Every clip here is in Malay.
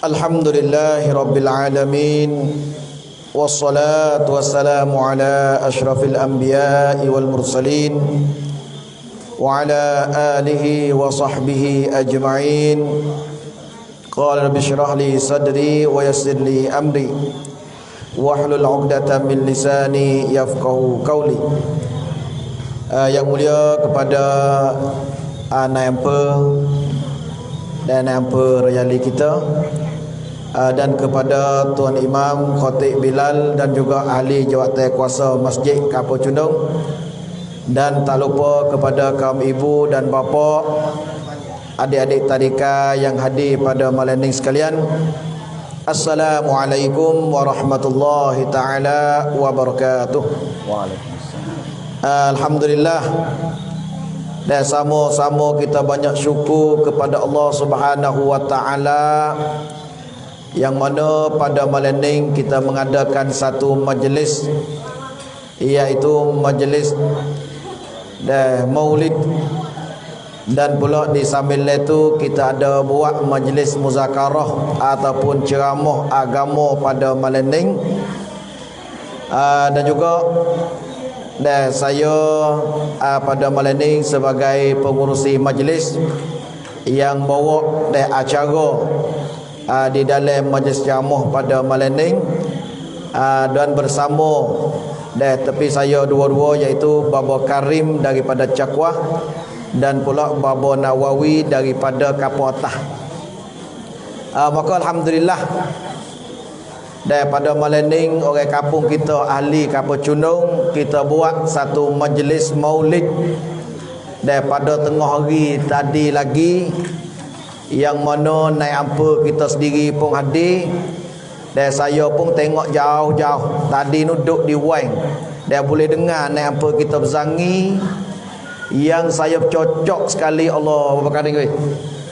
Alhamdulillahi Rabbil Alamin. Wassalatu wassalamu ala ashrafil anbiya'i wal mursalin wa ala alihi wa sahbihi ajma'in. Qala rabbi shrah li sadri wa yassir li amri wahlul 'uqdatam min lisani yafqahu qawli. Yang mulia kepada Naib dan Naib Rayali kita, dan kepada Tuan Imam Khatib Bilal dan juga ahli jawatan kuasa Masjid Kampung Cundung, dan tak lupa kepada kaum ibu dan bapa, adik-adik tadika yang hadir pada malam ini sekalian. Assalamualaikum warahmatullahi taala wabarakatuh. Waalaikumsalam. Alhamdulillah, dan sama-sama kita banyak syukur kepada Allah Subhanahu wa taala, yang mana pada malam ini kita mengadakan satu majlis, iaitu majlis maulid, dan pula di sambil itu kita ada buat majlis muzakarah ataupun ceramah agama pada malam ini. Dan juga saya pada malam ini sebagai pengurusi majlis yang bawa acara di dalam majlis ceramah pada malam ini, dan bersama tepi saya dua-dua, iaitu Baba Karim daripada Cakwah dan pula Baba Nawawi daripada Kapur Atas. Maka alhamdulillah, pada malam ini orang kampung kita, ahli Kampung Cundung, kita buat satu majlis maulid pada tengah hari tadi lagi, yang mana naik apa kita sendiri pun hadir, dan saya pun tengok jauh-jauh tadi duduk di wang, dan boleh dengar naik apa kita berzangi, yang saya cocok sekali. Allah berkata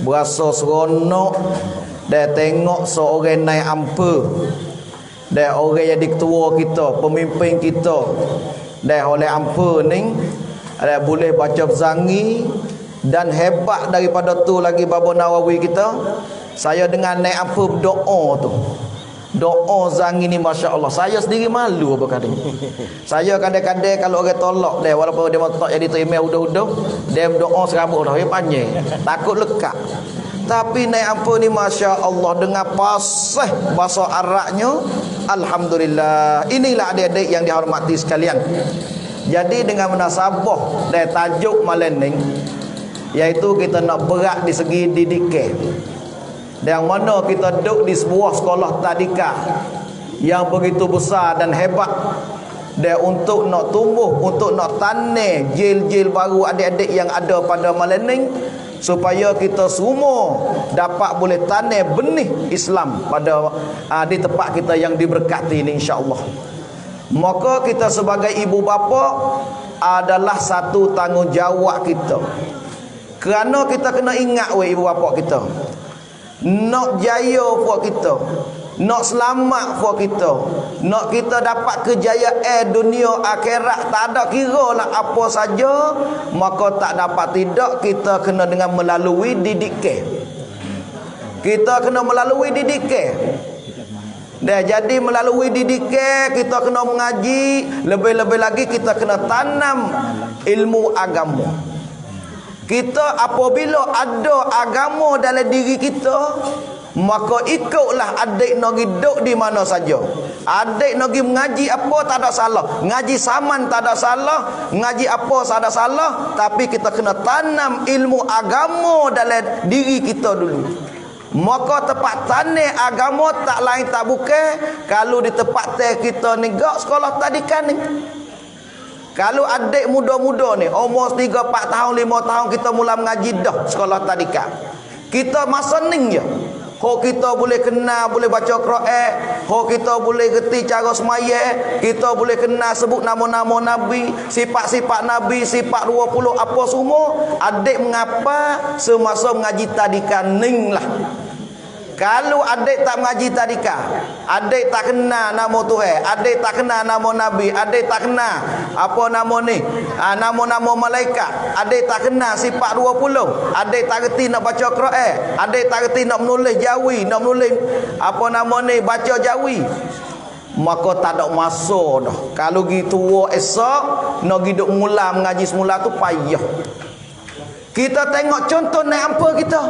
berasa seronok dan tengok seorang naik apa, dan orang yang ketua kita, pemimpin kita, dan oleh ampa ni boleh baca berzangi. Dan hebat daripada tu lagi Baba Nawawi kita, saya dengan naik apa berdoa tu, doa zangi ni, Masya Allah, saya sendiri malu apa kata. Saya kadang-kadang kalau orang tolak dia, walaupun dia tak jadi terima udah-udah, dia berdoa serabut dah, dia panjang, takut lekat. Tapi naik apa ni, Masya Allah, dengan fasih bahasa Arabnya, alhamdulillah. Inilah adik-adik yang dihormati sekalian. Jadi dengan munasabah dan tajuk malam ni, iaitu kita nak berat di segi didikan, yang mana kita duduk di sebuah sekolah tadika yang begitu besar dan hebat, dan untuk nak tumbuh, untuk nak tanam jil-jil baru adik-adik yang ada pada malam ni, supaya kita semua dapat boleh tanam benih Islam pada di tempat kita yang diberkati ini, insya-Allah. Maka kita sebagai ibu bapa adalah satu tanggungjawab kita. Kerana kita kena ingat ibu bapa kita, nak jaya buat kita, nak selamat buat kita, nak kita dapat kejayaan dunia akhirat, tak ada kira lah apa saja, maka tak dapat tidak kita kena dengan melalui didikan. Kita kena melalui didikan. Dan jadi melalui didikan kita kena mengaji, lebih-lebih lagi kita kena tanam ilmu agama. Kita apabila ada agama dalam diri kita, maka ikutlah adik nak hidup di mana saja. Adik nak mengaji apa tak ada salah, ngaji saman tak ada salah, ngaji apa tak ada salah, tapi kita kena tanam ilmu agama dalam diri kita dulu. Maka tempat tanah agama tak lain tak bukan kalau di tempat kita ni gak sekolah tadikan ni. Kalau adik muda-muda ni umur 3, 4 tahun, 5 tahun kita mula mengaji dah sekolah tadika, kita masa ni je ho kita boleh kenal, boleh baca Quran, ho kita boleh reti cara semaya, kita boleh kenal sebut nama-nama Nabi, sifat-sifat Nabi, sifat 20 apa semua. Adik mengapa semasa mengaji tadika ning lah. Kalau adik tak mengaji tadika, adik tak kenal nama Tuhan, adik tak kenal nama Nabi, adik tak kenal apa nama ni, nama-nama malaikat, adik tak kenal sifat 20, adik tak reti nak baca Quran, adik tak reti nak menulis jawi, nak menulis apa nama ni, baca jawi, maka tak ada masa dah. Kalau gitu esok nak hidup mula mengaji semula tu payah. Kita tengok contoh naik apa kita.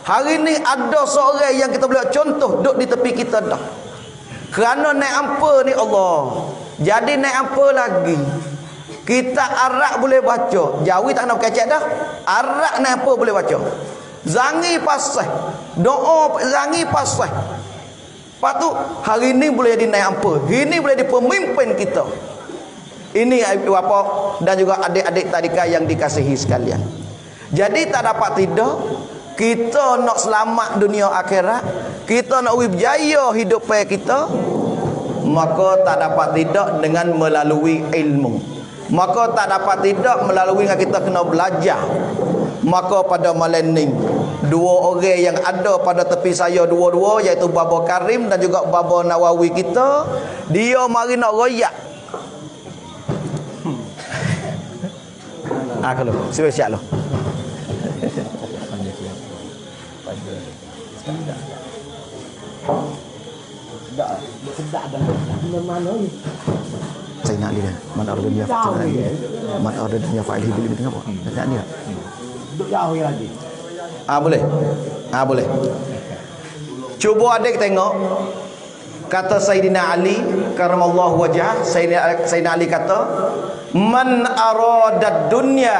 Hari ni ada seorang yang kita boleh contoh duduk di tepi kita dah. Kerana naik apa ni Allah. Jadi naik apa lagi? Kita Arab boleh baca. Jawi tak nak kecek dah. Arab naik apa boleh baca. Zangi pasai. Doa zangi pasai. Lepas tu hari ni boleh jadi naik apa. Hari ni boleh jadi pemimpin kita. Ini bapa dan juga adik-adik tadika yang dikasihi sekalian. Jadi tak dapat tidak, kita nak selamat dunia akhirat, kita nak berjaya hidup kita, maka tak dapat tidak dengan melalui ilmu. Maka tak dapat tidak melalui kita kena belajar. Maka pada malam ni, dua orang yang ada pada tepi saya dua-dua, iaitu Baba Karim dan juga Baba Nawawi kita, dia mari nak royak. Kalau siap-siap loh. Sedap dah. Mana ni? Saya nak dia. Man ardunya fa'il. Man ardunya fa'il bil dengan apa? Nak dia. Duduk jauh lagi. Boleh. Boleh. Cuba adik tengok. Kata Sayyidina Ali karamallahu wajhah, Sayyidina Ali kata, "Man aradad dunya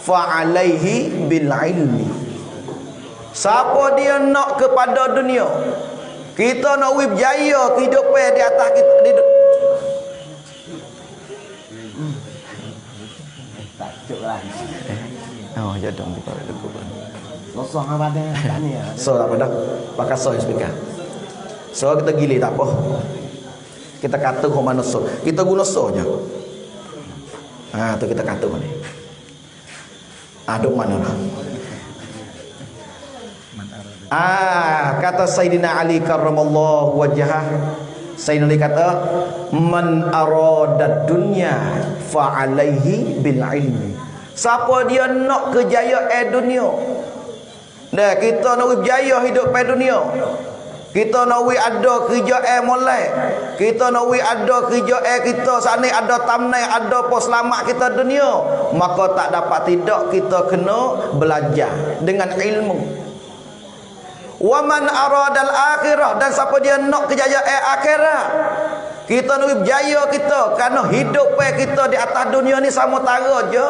fa'alaihi bil ilmi." Siapa dia nak kepada dunia, kita nak berjaya kehidupan di atas kita di takjublah. Jadong di bawah deku. Sosok apa dah tak ni. So apa dah? Pakai so speaker. So kita gili tak apa. Kita kata kau mana so. Kita guna so je. Tu kita kata mana. Duk mana lah. Kata Sayyidina Ali karramallahu wajhah, Sayyidina Ali kata, "Man aradad dunya fa'alaihi bil ilmi." Siapa dia nak kejayaan dunia, dah kita nak berjaya hidup pada dunia, kita nak ada kerjaan molek, kita nak ada kerjaan kita sana ada tamnai, ada apa selamat kita dunia, maka tak dapat tidak kita kena belajar dengan ilmu. Wa man aradal akhirah, dan siapa dia nak kejayaan akhirat, kita nak berjaya kita kerana hidup kita di atas dunia ni sama tara je.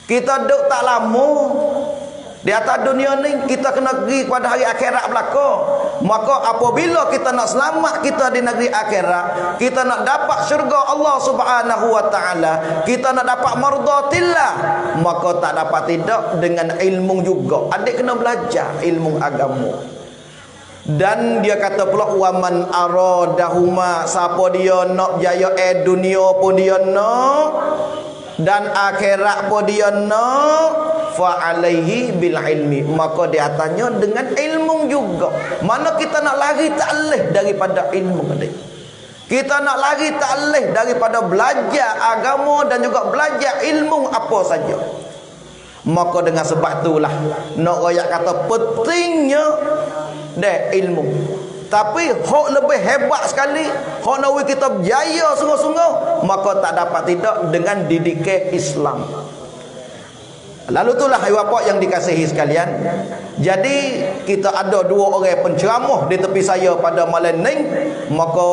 Kita duduk tak lama di atas dunia ni, kita kena pergi kepada hari akhirat belaka. Maka apabila kita nak selamat kita di negeri akhirat, kita nak dapat syurga Allah Subhanahu wa taala, kita nak dapat mardatillah, maka tak dapat tidak dengan ilmu juga. Adik kena belajar ilmu agama. Dan dia kata pula, waman aradahuma, siapa dia nak jaya dunia pun dia nak, dan akhirat pun dia nak, fa'alaihi bil ilmi, maka di atasnya dengan ilmu juga. Mana kita nak lari tak leh daripada ilmu tadi. Kita nak lari tak leh daripada belajar agama dan juga belajar ilmu apa saja. Maka dengan sebab itulah nak royak kata pentingnya ilmu. Tapi hak lebih hebat sekali, hak nak kita berjaya sungguh-sungguh, maka tak dapat tidak dengan didikan Islam. Lalu itulah bapak yang dikasihi sekalian. Jadi kita ada dua orang penceramah di tepi saya pada malam ni, maka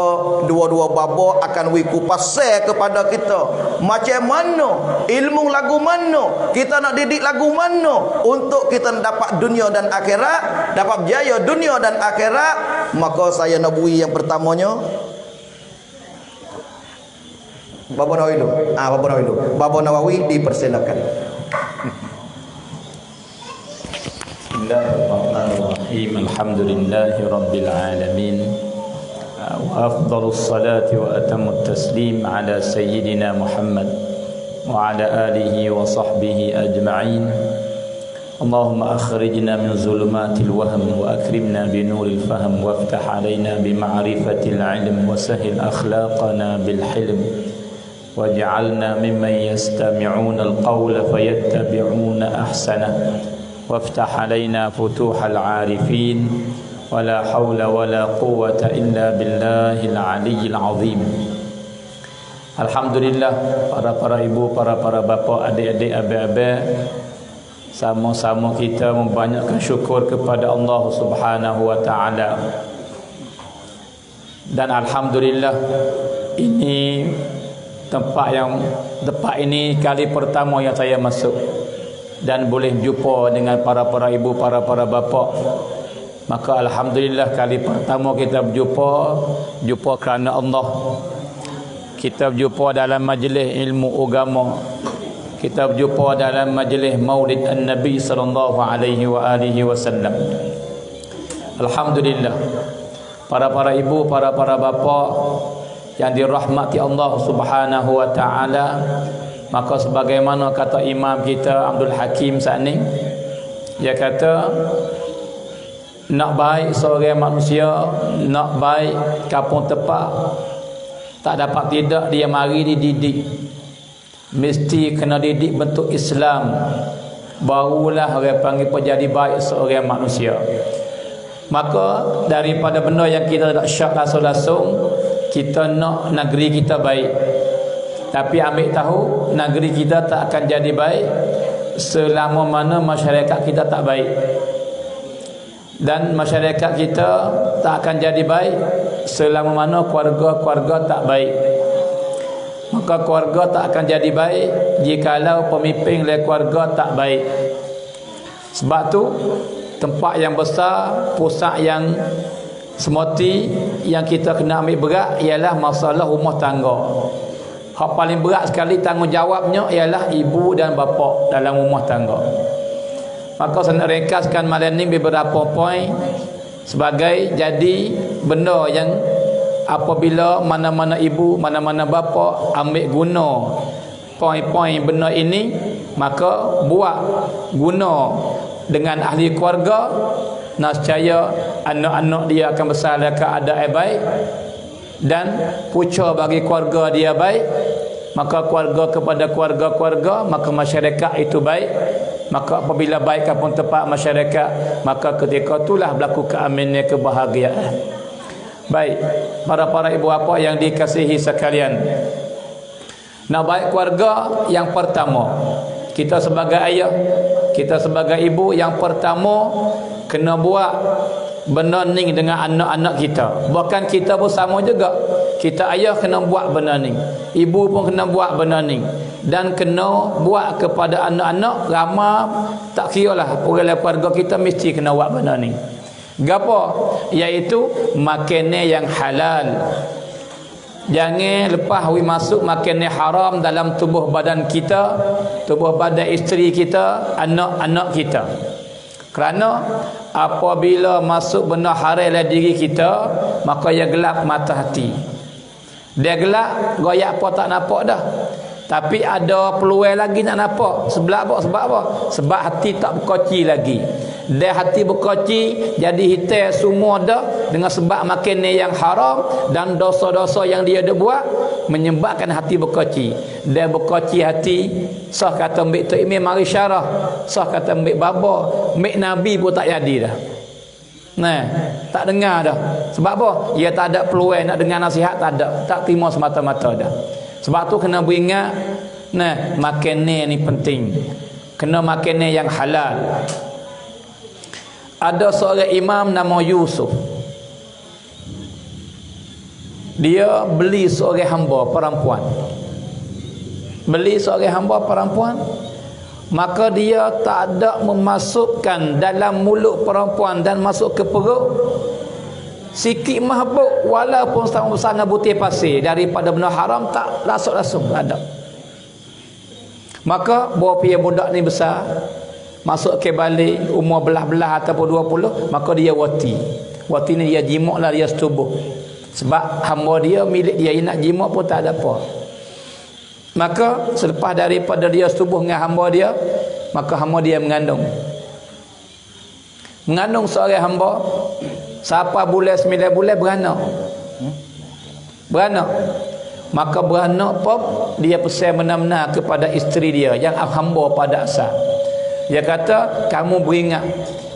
dua-dua bapa akan kupas kepada kita macam mana ilmu lagu mana, kita nak didik lagu mana untuk kita dapat dunia dan akhirat, dapat berjaya dunia dan akhirat. Maka saya nak beri yang pertamanya Bapa Nawawi dulu. Bapa Nawawi dipersilakan. Bismillahirrahmanirrahim. Alhamdulillahi rabbil alamin. Wa afdalus salati wa atammut taslim ala sayyidina Muhammad wa ala alihi wa sahbihi ajma'in. اللهم أخرجنا من ظلمات الوهم وأكرمنا بنور الفهم وافتح علينا بمعرفة العلم وسهل أخلاقنا بالحلم واجعلنا ممن يستمعون القول فيتبعون أحسنه وافتح علينا فتوح العارفين ولا حول ولا قوة إلا بالله العلي العظيم. Alhamdulillah, para ibu, para bapa, adik-adik, abang-abang, sama-sama kita membanyakkan syukur kepada Allah Subhanahu wa taala. Dan alhamdulillah, ini tempat ini kali pertama yang saya masuk dan boleh jumpa dengan para ibu, para bapa. Maka alhamdulillah, kali pertama kita berjumpa kerana Allah. Kita berjumpa dalam majlis ilmu agama. Kita berjumpa dalam majlis Maulid An-Nabi sallallahu alaihi wasallam. Alhamdulillah. Para ibu, para bapa yang dirahmati Allah Subhanahu wa taala, maka sebagaimana kata imam kita Abdul Hakim saat ni, dia kata nak baik seorang manusia, nak baik kampung tepat, tak dapat tidak dia mari dididik. Mesti kena didik bentuk Islam, barulah orang panggil jadi baik seorang manusia. Maka daripada benda yang kita tak syak langsung, kita nak negeri kita baik, tapi ambil tahu negeri kita tak akan jadi baik selama mana masyarakat kita tak baik. Dan masyarakat kita tak akan jadi baik selama mana keluarga tak baik. Maka keluarga tak akan jadi baik jikalau pemimpin oleh keluarga tak baik. Sebab tu tempat yang besar, pusat yang semoti yang kita kena ambil berat ialah masalah rumah tangga. Hak paling berat sekali tanggungjawabnya ialah ibu dan bapa dalam rumah tangga. Maka saya nak ringkaskan malam ni beberapa poin sebagai jadi benda yang apabila mana-mana ibu, mana-mana bapa ambil guna poin-poin benda ini, maka buat guna dengan ahli keluarga, nescaya anak-anak dia akan besar dalam keadaan baik dan punca bagi keluarga dia baik, maka keluarga kepada keluarga, maka masyarakat itu baik. Maka apabila baik kampung tempat masyarakat, maka ketika itulah berlaku keamanan, kebahagiaan. Baik, para ibu bapa yang dikasihi sekalian, nak baik keluarga, yang pertama kita sebagai ayah, kita sebagai ibu, yang pertama kena buat benda ni dengan anak-anak kita. Bahkan kita pun sama juga. Kita ayah kena buat benda ni, ibu pun kena buat benda ni, dan kena buat kepada anak-anak. Ramai tak kira lah orang keluarga kita mesti kena buat benda ni. Gapo? Iaitu makanan yang halal. Jangan lepas masuk makanan haram dalam tubuh badan kita, tubuh badan isteri kita, anak-anak kita. Kerana apabila masuk benda haram dalam diri kita, maka ia gelap mata hati. Dia gelap, goyak apa tak nampak dah. Tapi ada peluang lagi nak nampak. Sebab apa? Sebab hati tak berkoci lagi. Dia hati berkoci, jadi hitam semua dah dengan sebab makanan yang haram dan dosa-dosa yang dia ada buat menyebabkan hati berkoci. Dia berkoci hati, sah kata ambil Tok Imam mari syarah, sah kata ambil baba, ambil Nabi pun tak jadi dah. Nah, tak dengar dah. Sebab apa? Dia tak ada peluang nak dengar nasihat, tak ada. Tak terima semata-mata dah. Sebab tu kena beringat, nah, makanan ni penting. Kena makanan yang halal. Ada seorang imam nama Yusuf. Dia beli seorang hamba perempuan. Beli seorang hamba perempuan, maka dia tak ada memasukkan dalam mulut perempuan dan masuk ke perut sikit mahbub walaupun sama besar dengan butir pasir daripada benda haram, tak langsung ada. Maka bawa pihak budak ni besar, masuk ke balik umur belah-belah ataupun 20, maka dia wati ni dia jimak lah, dia setubuh. Sebab hamba dia milik dia nak jimak pun tak ada apa. Maka selepas daripada dia setubuh dengan hamba dia, maka hamba dia mengandung. mengandung seorang hamba, siapa bulan 9 bulan beranak. Beranak. Maka beranak pun dia pesan benar-benar kepada isteri dia yang hamba pada asal. Dia kata, kamu beringat,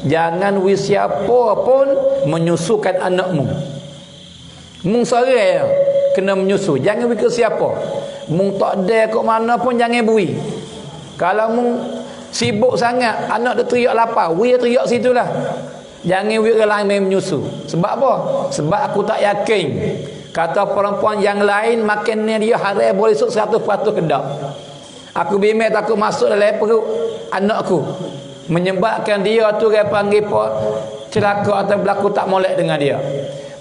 jangan wis siapa pun menyusukan anakmu. Mung seorang kena menyusu, jangan wis ke siapa. Mung tak ada kat mana pun jangan beri. Kalau mung sibuk sangat, anak dia teriak lapar, wis teriak situlah. Jangan wis ke lain main menyusu. Sebab apa? Sebab aku tak yakin kata perempuan yang lain makan dia haram boleh esok 100% kedak. Aku bimbang takut masuk dalam perut anakku, menyebabkan dia tu dia panggil apa, celaka atau berlaku tak molek dengan dia.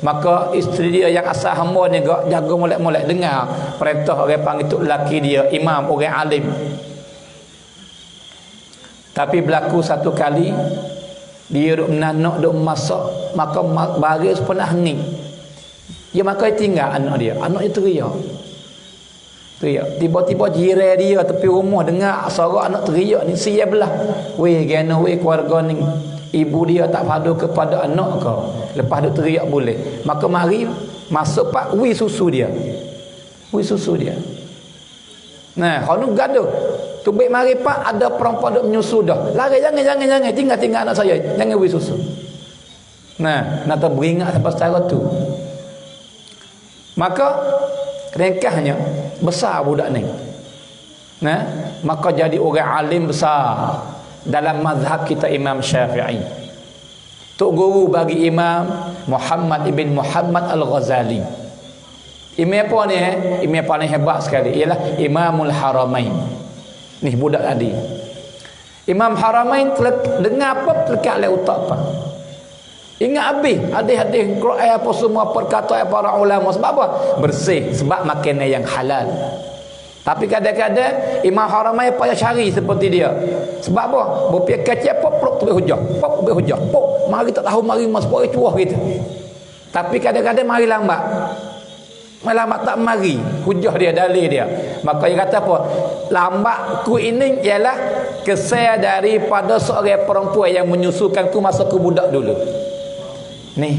Maka isteri dia yang asal hamba ni gak jaga molek-molek, dengar perintah orang panggil tu lelaki dia, imam, orang alim. Tapi berlaku satu kali dia duk menanak, duk masak, maka baris pernah henging. Dia maka tinggal anak dia teriak. Tiba-tiba jiran dia tepi rumah dengar suara anak teriak ni, sia belah. Weh gana weh keluarga ni, ibu dia tak padu kepada anak kau. Lepas dia teriak boleh. Maka mari masuk pak wi susu dia. Nah, kalau gaduh. Tu baik mari pak ada perempuan duk menyusu dah. Lari jangan tinggal anak saya. Jangan wi susu. Nah, nak beringat sampai secara tu. Maka ringkasnya besar budak ni. Nah, maka jadi orang alim besar dalam mazhab kita Imam Syafi'i. Tok guru bagi Imam Muhammad ibn Muhammad Al-Ghazali. Imam apa ni? Imam paling hebat sekali ialah Imamul Haramain. Ni budak tadi. Imam Haramain dengar apa terdekat le utak apa. Ingat habis hadis-hadis Quran apa semua perkataan para ulama. Sebab apa? Bersih, sebab makanan yang halal. Tapi kadang-kadang Imam Haramain payah cari seperti dia. Sebab apa? Berpikir kecil pop tu hujah. Pop mari tak tahu mari mas boleh cuah gitu. Tapi kadang-kadang mari lambat. Lambat tak mari hujah dia, dalil dia. Maka dia kata apa? Lambatku ini ialah kesan daripada seorang perempuan yang menyusukan ku masa ku budak dulu. Ni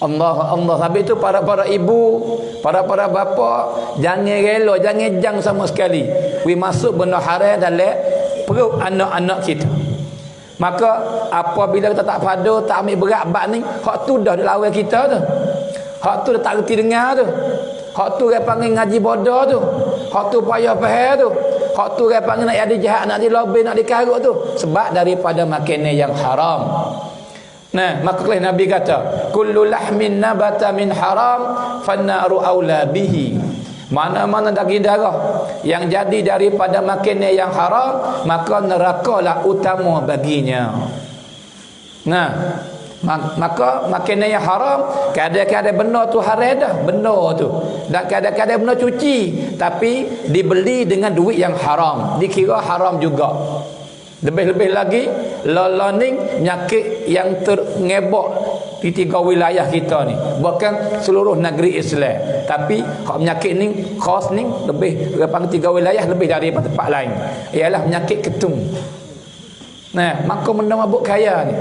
Allah habis itu para ibu, para bapa jangan rela, jangan jang sama sekali we masuk benda haram dalam perut anak-anak kita. Maka apabila kita tak pada, tak ambil berat bab ni, hak tu dah lawan kita tu. Hak tu dah tak reti dengar tu. Hak tu dia panggil ngaji bodoh tu. Hak tu payah faham tu. Hak tu dia panggil nak jadi jahat, nak dilobby, nak dikarut tu. Sebab daripada makanan yang haram. Nah, maka Nabi kata, kullu lahmin nabata min haram fannaru aula bihi. Mana-mana daging darah yang jadi daripada makanan yang haram, maka nerakalah utama baginya. Nah, maka makanan yang haram, kadang-kadang benda tu haram dah, benda tu. Dan kadang-kadang benda cuci, tapi dibeli dengan duit yang haram, dikira haram juga. Lebih-lebih lagi lalaning penyakit yang terngebok di 3 wilayah kita ni, bukan seluruh negeri Islam, tapi penyakit ni khas ni lebih daripada 3 wilayah, lebih daripada tempat lain, ialah penyakit ketum. Nah, maka benda mabuk kaya ni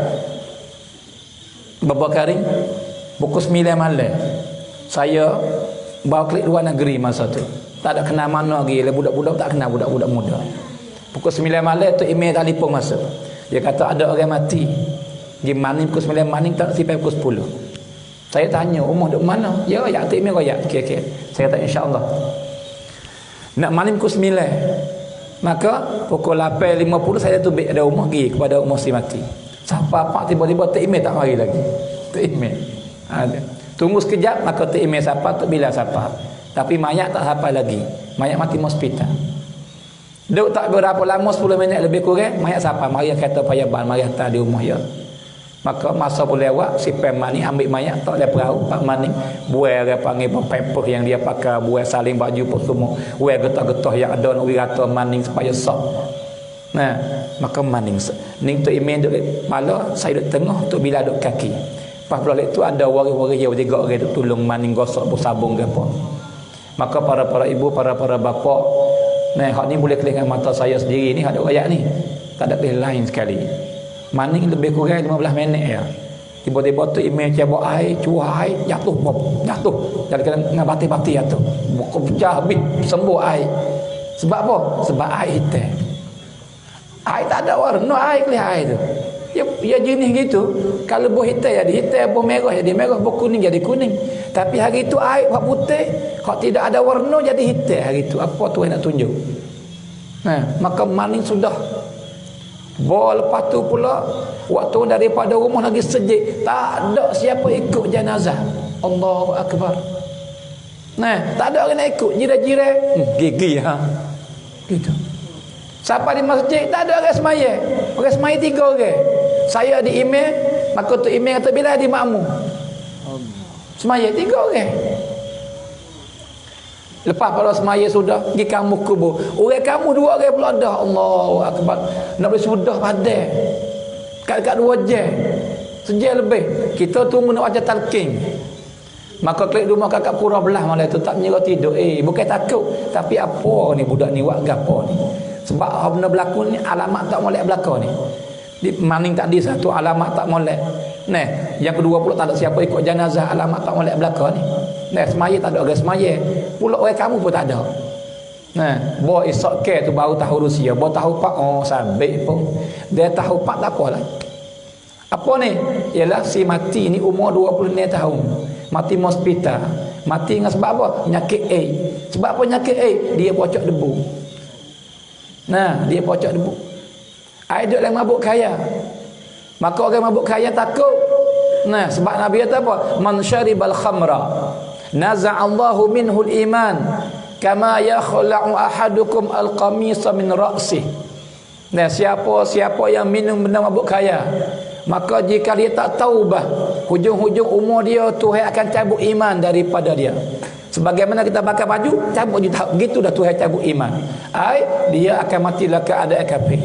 beberapa kali pukul 9 malam saya bawa klik luar negeri masa tu, tak ada kenal mana lagi, budak-budak tak kenal, budak-budak muda. Pukul 9 malam tu email telefon masuk. Dia kata ada orang mati. Di mana pukul 9 malam tak sampai pukul 10. Saya tanya, rumah duk mana? Ya, ya tu email royak. Okey. Saya kata insya-Allah. Nak malam pukul 9. Maka pukul 8.50 saya tu ada rumah pergi kepada rumah si mati. Siapa pak tiba-tiba tak email tak mari lagi. Tak email. Ada. Tunggu sekejap maka tak email siapa tak bila siapa. Tapi mayat tak sampai lagi. Mayat mati hospital. Duk tak berapa lama, 10 minit lebih kurang, mayat siapa? Mari kata payaban, mari hantar di rumah ya. Maka masa boleh lewat, si pemani ambil mayat, tak ada perahu, Pak Mani buai dia panggil pempeh yang dia pakai, buai saling baju pun semua, buai getah-getah yang ada nak wirata maning supaya sah. Nah, maka maning ning tu imen duk malah saya duk tengah tu bila duk kaki. Pas balik tu ada waris-waris yang 3 orang duk tolong maning gosok bersabung ke apa. Maka para ibu, para bapa, nah, hak ni boleh kelihatan mata saya sendiri ni, ada ayat ni. Tak ada lain sekali. Maning lebih kurang 15 minit ya. Tiba-tiba tu email cabut air, cuah air, jatuh. Jadi kena dengan bati-bati jatuh. Buka pecah habis, sembuh air. Sebab apa? Sebab air hitam. Air tak ada warna, air kelih air tu. Ya jenis gitu. Kalau buah hitam jadi hitam, buah merah jadi merah, buah kuning jadi kuning. Tapi hari itu air buah putih, kalau tidak ada warna jadi hitam hari itu. Apa tu yang nak tunjuk? Nah, maka maning sudah. Lepas tu pula waktu daripada rumah lagi sejik, tak ada siapa ikut jenazah. Allahu Akbar. Nah, tak ada orang nak ikut. Jiran-jiran gigi ha. Gitu. Siapa di masjid tak ada orang semaya. Orang semaya 3 orang. Saya di email, maka tu email kata bila di makmum. Semaya 3 orang. Lepas pada semaya sudah pergi kamu kubur. Orang kamu 2 orang pula dah. Allahu Akbar. Nak boleh sudah padan. Kat 2 jam. Sejam lebih. Kita tunggu nak baca talqin. Maka klik rumah kakak pura belah malam tu tak menyerah tidur. Bukan takut, tapi apa ni budak ni buat gapo ni? Sebab apa benda berlaku ni alamat tak molek belaka ni. Di maning tadi satu alamat tak molek. Nah, yang kedua pula tak ada siapa ikut jenazah, alamat tak molek belaka ni. Nah, semaya tak ada orang semaya. Pula orang kamu pun tak ada. Nah, bawa esok ke tu baru tahu Rusia, baru tahu pak sabik pun. Dia tahu pak tak apa lah. Apa ni? Ialah si mati ni umur 26 tahun. Mati hospital. Mati dengan sebab apa? Penyakit AIDS. Sebab apa penyakit AIDS? Dia pocok debu. Nah, dia pocok debu. Ada yang mabuk kaya. Maka orang mabuk kaya takut. Nah, sebab Nabi kata apa? Man syaribal khamra naza'allahu minhul iman kama yakhla'u ahadukum al-qamisa min ra'sih. Nah, siapa yang minum benda mabuk kaya, maka jika dia tak taubah, hujung-hujung umur dia Tuhan akan cabut iman daripada dia. Sebagaimana kita pakai baju, cabut gitu dah Tuhan cabut iman. Dia akan matilah keadaan kafir.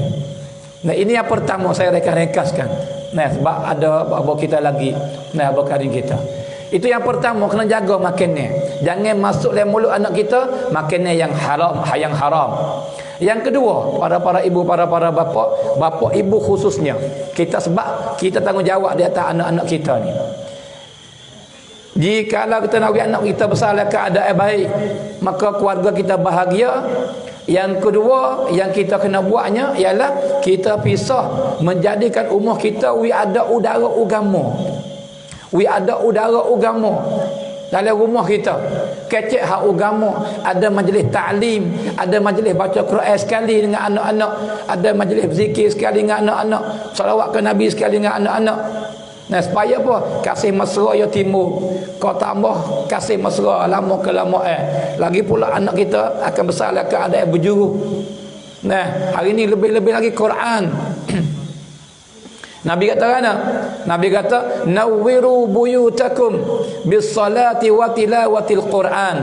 Nah, ini yang pertama saya ringkaskan. Nah, sebab ada bahawa kita lagi, nah bekarin kita. Itu yang pertama, kena jaga makannya. Jangan masuk dalam mulut anak kita makannya yang haram, Yang kedua, para ibu, para bapa ibu khususnya, kita sebab kita tanggungjawab di atas anak-anak kita ni. Jikalau kita nak anak kita besar dalam keadaan baik, maka keluarga kita bahagia. Yang kedua yang kita kena buatnya ialah kita pisah, menjadikan umur kita ada udara agama. Ada udara agama dalam rumah kita. Kecek hak agama, ada majlis ta'lim, ada majlis baca Quran sekali dengan anak-anak, ada majlis zikir sekali dengan anak-anak, salawat ke Nabi sekali dengan anak-anak. Nah, supaya apa? Kasih mesra ya timbul. Kau tambah kasih mesra lama ke lama lagi pula anak kita akan besar dalam keadaan berjuru. Nah, hari ni lebih-lebih lagi Quran. Nabi kata mana? Nabi kata nawwiru buyutakum bis salati wa tilawatil Quran.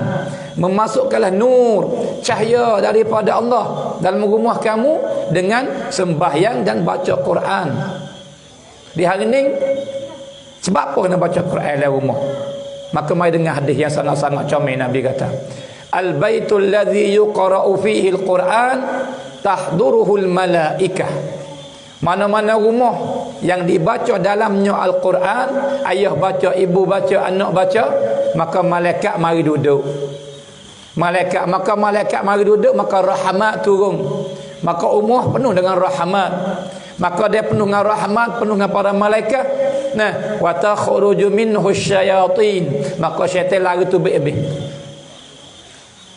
Memasukkanlah nur, cahaya daripada Allah dalam rumah kamu dengan sembahyang dan baca Quran. Di hari ini sebab apa kena baca Quran dalam rumah? Maka mari dengar hadis yang sangat-sangat comel. Nabi kata, al-baitul ladzi yuqra'u fihi al-Quran tahduruhul malaikah. Mana-mana rumah yang dibaca dalamnya Al-Quran, ayah baca, ibu baca, anak baca, maka malaikat mari duduk. Maka malaikat mari duduk, maka rahmat turun. Maka rumah penuh dengan rahmat. Maka dia penuh dengan rahmat, penuh dengan para malaikat. Nah, wa takhruju minhu syayatin. Maka syaitan lari tu habis.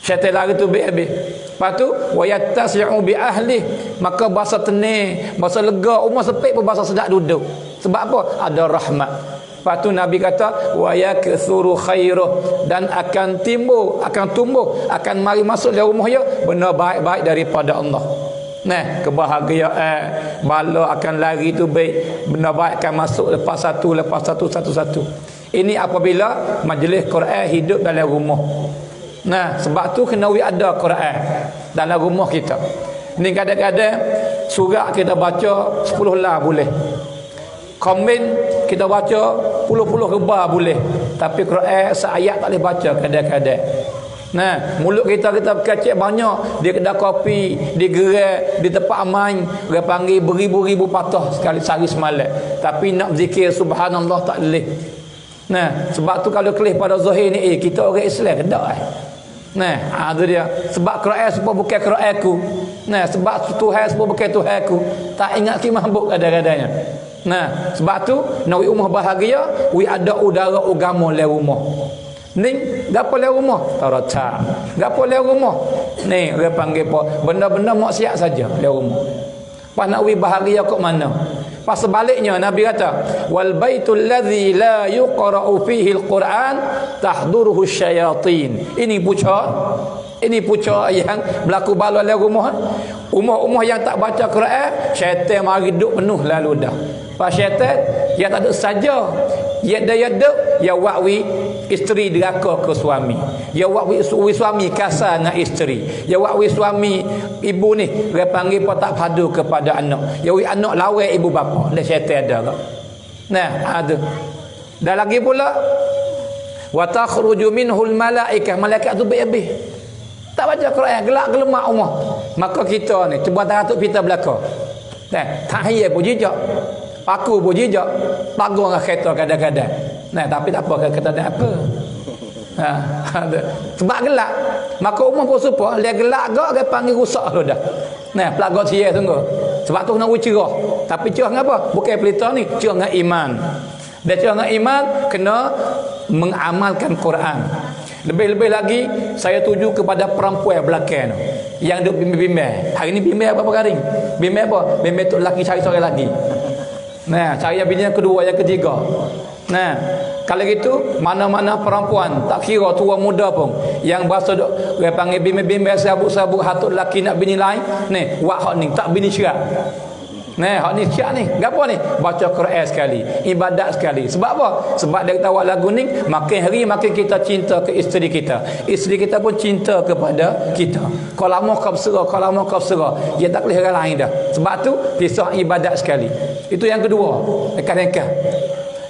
Syaitan lari tu habis. Lepas tu wa yattasi'u bi ahli, maka bahasa tenang, bahasa lega, rumah sepi pun bahasa sedap duduk. Sebab apa? Ada rahmat. Lepas tu Nabi kata wa yakthuru khairuh, dan akan tumbuh, akan mari masuk dalam rumah dia benda baik-baik daripada Allah. Nah, kebahagiaan, bala akan lari tu baik, benda baik akan masuk lepas satu. Ini apabila majlis Quran hidup dalam rumah. Nah, sebab tu kena ada Quran dalam rumah kita. Ni kadang-kadang surat kita baca 10 lah boleh. Komen kita baca puluh-puluh rebah boleh. Tapi Quran seayat tak boleh baca kadang-kadang. Nah, mulut kita kecek banyak di kedai kopi, di gerai, di tempat main, dia panggil beribu-ribu patah sekali sehari semalam. Tapi nak zikir subhanallah tak boleh. Nah, sebab tu kalau kelih pada zahir ni kita orang Islam ke tak Nah, tu dia. Sebab Quran sebab bukan Quran aku. Nah, sebab Tuhan sebab bukan Tuhan aku. Tak ingat ki mabuk kadang-kadangnya. Nah, sebab tu nak rumah bahagia, we ada udara agama le rumah. Ni gapo le rumah? Tarata. Gapo le rumah? Ni dia panggil apa? Benda-benda maksiat saja le rumah. Pas nak we bahagia kok mana? Pas sebaliknya Nabi kata, wal baitul ladzi la yuqra'u fihi al-Quran tahduruhu syayatin. Ini pucuk yang berlaku bala le rumah. Rumah-rumah yang tak baca Quran, syaitan mari duduk penuh lalu dah. Pas syaitan yang tak ada saja, ya daya ya wakwi isteri deraka ke suami. Ya wakwi suami kasar dengan isteri. Ya wakwi suami ibu ni dia panggil apa tak padu kepada anak. Ya wakwi anak lawai ibu bapa. Dah syaitan ada tak? Nah, ada. Dan lagi pula wa takhruju minhul malaikah, malaikat tu habis. Tak baca Quran, gelak gelemak rumah. Maka kita ni cuba teratuk kita belaka. Nah, tahiyat pun jejak. Paku pun jejak. Pagung dengan kereta kadang-kadang. Nah, tapi tak apa kata ada apa. Sebab gelak. Maka umur pun supaya dia gelak gak dia panggil rusak tu dah. Nah, pelaga cia sungguh. Sebab tu nak cerah. Tapi cerah ngapa? Bukan pelita ni, cerah dengan iman. Dia cerah dengan iman kena mengamalkan Quran. Lebih-lebih lagi saya tuju kepada perempuan belakang yang duk bimbang. Hari ni bimbang apa garing? Bimbang apa? Bimbang tu lelaki cari seorang lagi. Nah, cari bini yang kedua, yang ketiga. Nah, kalau gitu mana-mana perempuan tak kira tua muda pun yang bahasa duk dia panggil bimbang-bimbang sabuk-sabuk hatut lelaki nak bini lain, ni buat hak ni tak bini syirak. Nah, hak ni syiak ni. Gapo ni? Baca Quran sekali, ibadat sekali. Sebab apa? Sebab dia tahu lagu ni makin hari makin kita cinta ke isteri kita. Isteri kita pun cinta kepada kita. Kalau mau kau berserah, dia tak boleh orang lain dah. Sebab tu pisah ibadat sekali. Itu yang kedua, dekat-dekat.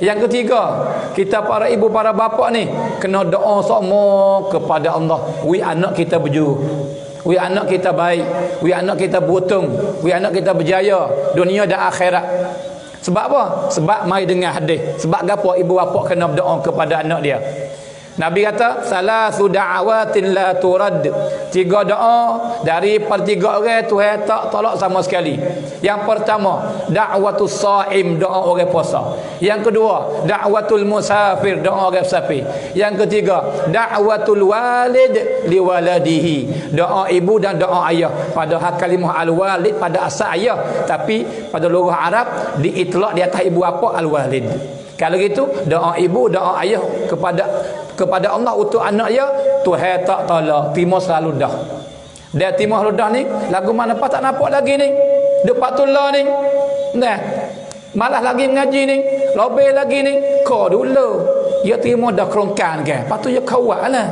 Yang ketiga, kita para ibu, para bapa ni kena doa semua kepada Allah. We anak kita berjuru. We anak kita baik, we anak kita beruntung, we anak kita berjaya dunia dan akhirat. Sebab apa? Sebab mai dengar hadis. Sebab gapo ibu bapa kena berdoa kepada anak dia. Nabi kata salasu da'awatin la turad. 3 doa dari pertiga orang Tuhan tak tolak sama sekali. Yang pertama, da'watus shaim, doa orang puasa. Yang kedua, da'watul musafir, doa orang musafir. Yang ketiga, da'watul walid liwaladihi, doa ibu dan doa ayah. Padahal kalimah al-walid pada asal ayah, tapi pada lugah Arab diitlak di atas ibu apa al-walid. Kalau gitu doa ibu, doa ayah kepada Allah untuk anak dia, Tuhan tak tolak, timur selalu dah. Dia timur selalu dah ni, lagu mana apa tak nampak lagi ni. Depak tulah ni. Nah, malah lagi mengaji ni, lebih lagi ni. Kau dulu dia timur dah kerongkan kan. Lepas tu dia kawat lah.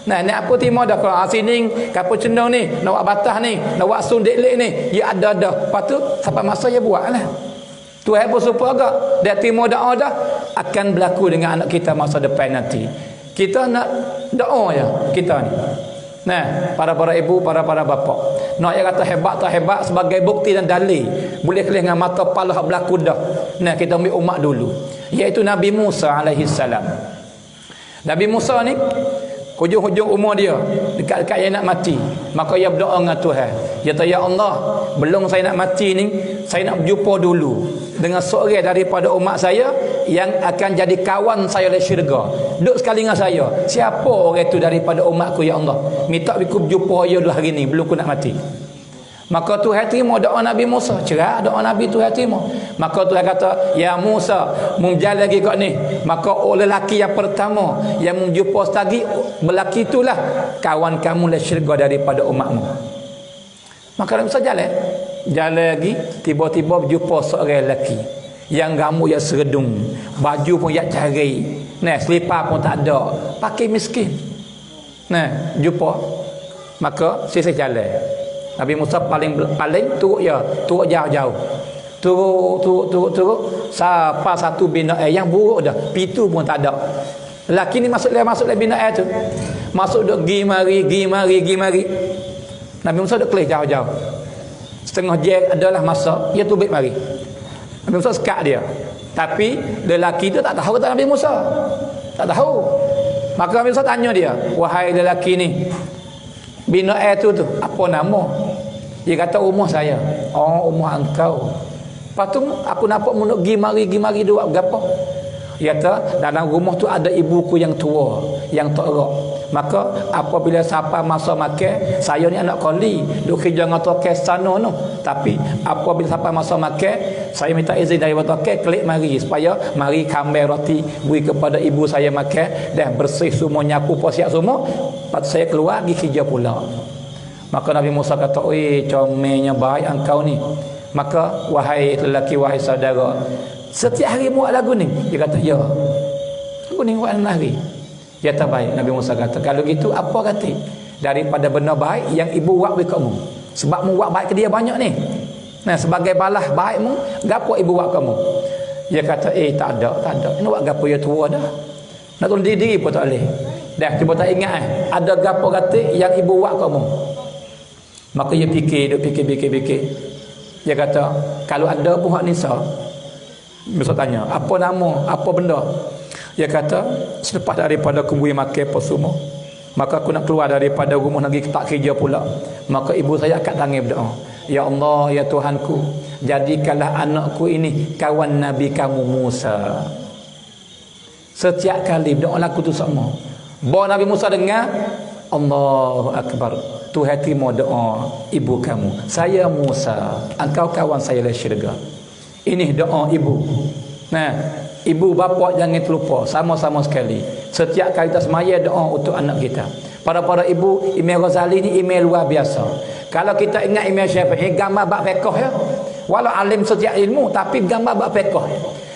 Nah, ni apa timur dah kerongkan sini, kapo cenung ni, nak buat batah ni, nak buat sun deklek ni, dia ada dah. Lepas tu sampai masa dia buat lah. Tuhan pun supaya agak dia timur doa dah akan berlaku dengan anak kita masa depan nanti. Kita nak doa ya kita ni. Nah, para ibu, para bapa. Nak yang kata hebat tak hebat sebagai bukti dan dalil. Boleh kelih dengan mata kepala hak berlaku dah. Nah, kita ambil umat dulu. Iaitu Nabi Musa alaihi salam. Nabi Musa ni hujung-hujung umur dia dekat-dekat dia nak mati, maka dia berdoa dengan Tuhan. Dia kata, ya Allah, belum saya nak mati ni, saya nak berjumpa dulu dengan seorang daripada umat saya yang akan jadi kawan saya di syurga. Duduk sekali dengan saya. Siapa orang itu daripada umatku ya Allah? Minta aku berjumpa dia dulu hari ni, belum aku nak mati. Maka Tuhan terima doa Nabi Musa. Cerah doa Nabi Tuhan terima. Maka Tuhan kata, ya Musa, mumjal lagi kat ni. Maka lelaki yang pertama yang menjumpa lagi, lelaki itulah kawan kamu di syurga daripada umatmu. Maka Nabi Musa jalan lagi, tiba-tiba berjumpa seorang lelaki yang rambut yang seredung, baju pun yang cari, nah, selipar pun tak ada, pakai miskin. Nah, jumpa. Maka sisi jalan. Nabi Musa paling turut jauh-jauh. Turut sampai satu bina air yang buruk dah. Pintu pun tak ada. Lelaki ni masuk bina air tu. Masuk duk gi mari. Nabi Musa duk kelih jauh-jauh. Setengah jam adalah masa dia tubik mari. Nabi Musa sekat dia. Tapi lelaki tu tak tahu kata Nabi Musa. Tak tahu. Maka Nabi Musa tanya dia, "Wahai lelaki ni, bina air tu apa nama?" Dia kata, "Umur saya." "Oh, umur engkau." Lepas tu aku nampak munuk gi mari dua berapa? Dia kata, "Dalam rumah tu ada ibuku yang tua, yang tak erak. Maka apabila sampai masa makan, saya ni anak koli, duk kerja dengan tokek sana tu. Tapi apabila sampai masa makan, saya minta izin dari tokek klik mari supaya mari kambing roti beri kepada ibu saya makan dan bersih semua, nyapu posiak semua. Lepas tu saya keluar pergi kerja pula." Maka Nabi Musa kata, "Oi, comelnya baik engkau ni. Maka wahai lelaki, wahai saudara, setiap hari buat lagu ni?" Dia kata, "Ya. Lagu ni buat hari." Dia kata, "Baik." Nabi Musa kata, "Kalau gitu apa kata? Daripada benda baik yang ibu buat bagi kamu. Sebab mu buat baik ke dia banyak ni. Nah, sebagai balas baikmu, gapo ibu buat kamu?" Dia kata, tak ada. Nak buat gapo ya tua dah. Nak tolong diri pun tak boleh. Dah cuba tak ingat ada gapo kata yang ibu buat kamu. Maka dia fikir. Dia kata, "Kalau ada pun hak Nisa." Musa tanya, "Apa nama? Apa benda?" Dia kata, "Selepas daripada aku beri makan apa semua, maka aku nak keluar daripada rumah lagi tak kerja pula. Maka ibu saya akan tangis berdoa, 'Ya Allah, ya Tuhanku, jadikanlah anakku ini kawan Nabi kamu Musa.'" Setiap kali berdoa lagu tu sama. Bawa Nabi Musa dengar, Allahu Akbar. Tuhan terima doa ibu kamu. "Saya Musa, engkau kawan saya di syurga." Ini doa ibu. Nah, ibu bapa jangan terlupa sama-sama sekali. Setiap kali kita semaya doa untuk anak kita. Para ibu, Imam Ghazali ni imam luar biasa. Kalau kita ingat Imam Syafi'i gambar bab fiqh ya. Walau alim setiap ilmu tapi gambar bab fiqh.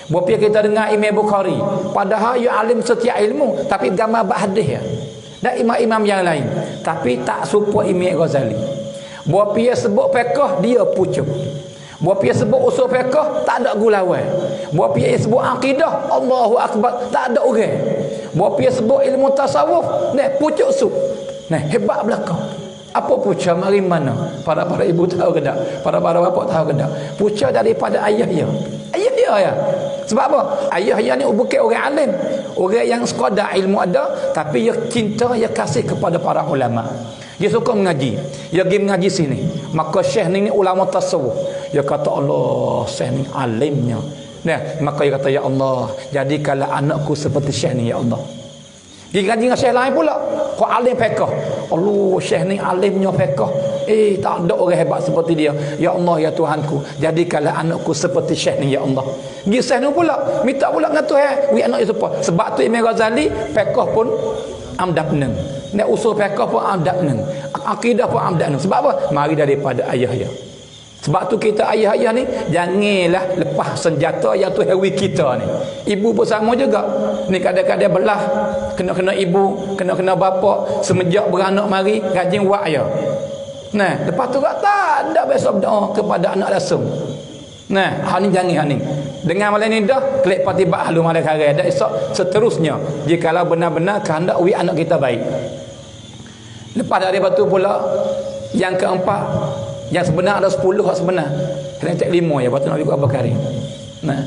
Bopia kita dengar Imam Bukhari, padahal ia alim setiap ilmu tapi gambar bab hadis ya. Dan imam-imam yang lain tapi tak serupa Imam Ghazali. Bopia sebut fiqh dia pucuk. Bopia sebut usul fiqh tak ada gulawai. Bopia sebut akidah Allahu Akbar tak ada orang. Bopia sebut ilmu tasawuf nah pucuk sup. Nah hebat belakang. Apa pucuk mari mana? Para ibu tahu ke tak? Para bapa tahu ke tak? Pucuk daripada ayah dia. Ayah dia ya. Sebab apa? Ayah dia ni bukan orang alim. Orang yang sekadar ilmu ada tapi dia cinta, dia kasih kepada para ulama. Dia suka mengaji. Dia pergi mengaji sini. Maka syekh ni ulama tasawuf. Dia kata, Allah, syekh ni alimnya. Nah, maka dia kata, ya Allah, jadikanlah anakku seperti syekh ni ya Allah. Dia ngaji dengan syekh lain pula. Kau alim fiqh. Allah, syekh ni alimnya fiqh. Tak ada orang hebat seperti dia. Ya Allah, ya Tuhanku, jadikanlah anakku seperti syekh ni ya Allah. Dia syekh ni pula minta pula dengan Tuhan, wi anak dia supaya. Sebab tu Imam Ghazali fiqh pun amdakneng. Nek usul fiqh pun amdakneng. Akidah pun amdakneng. Sebab apa? Mari daripada ayah dia. Sebab tu kita ayah-ayah ni janganlah lepas senjata yang tu hewi kita ni. Ibu pun sama juga. Ni kadang-kadang belah kena ibu, kena bapa semenjak beranak mari rajin buat ayah. Nah, lepas tu tak ada besok berdoa kepada anak langsung. Nah, hal ni jangan hal ni. Dengan malam ni dah klik patibak halu malam hari dah esok seterusnya jikalau benar-benar kehendak wi anak kita baik. Lepas daripada tu pula yang keempat, yang sebenar ada 10 hak sebenar. Kena cek 5 ya patut Nabi Abu Bakar. Nah.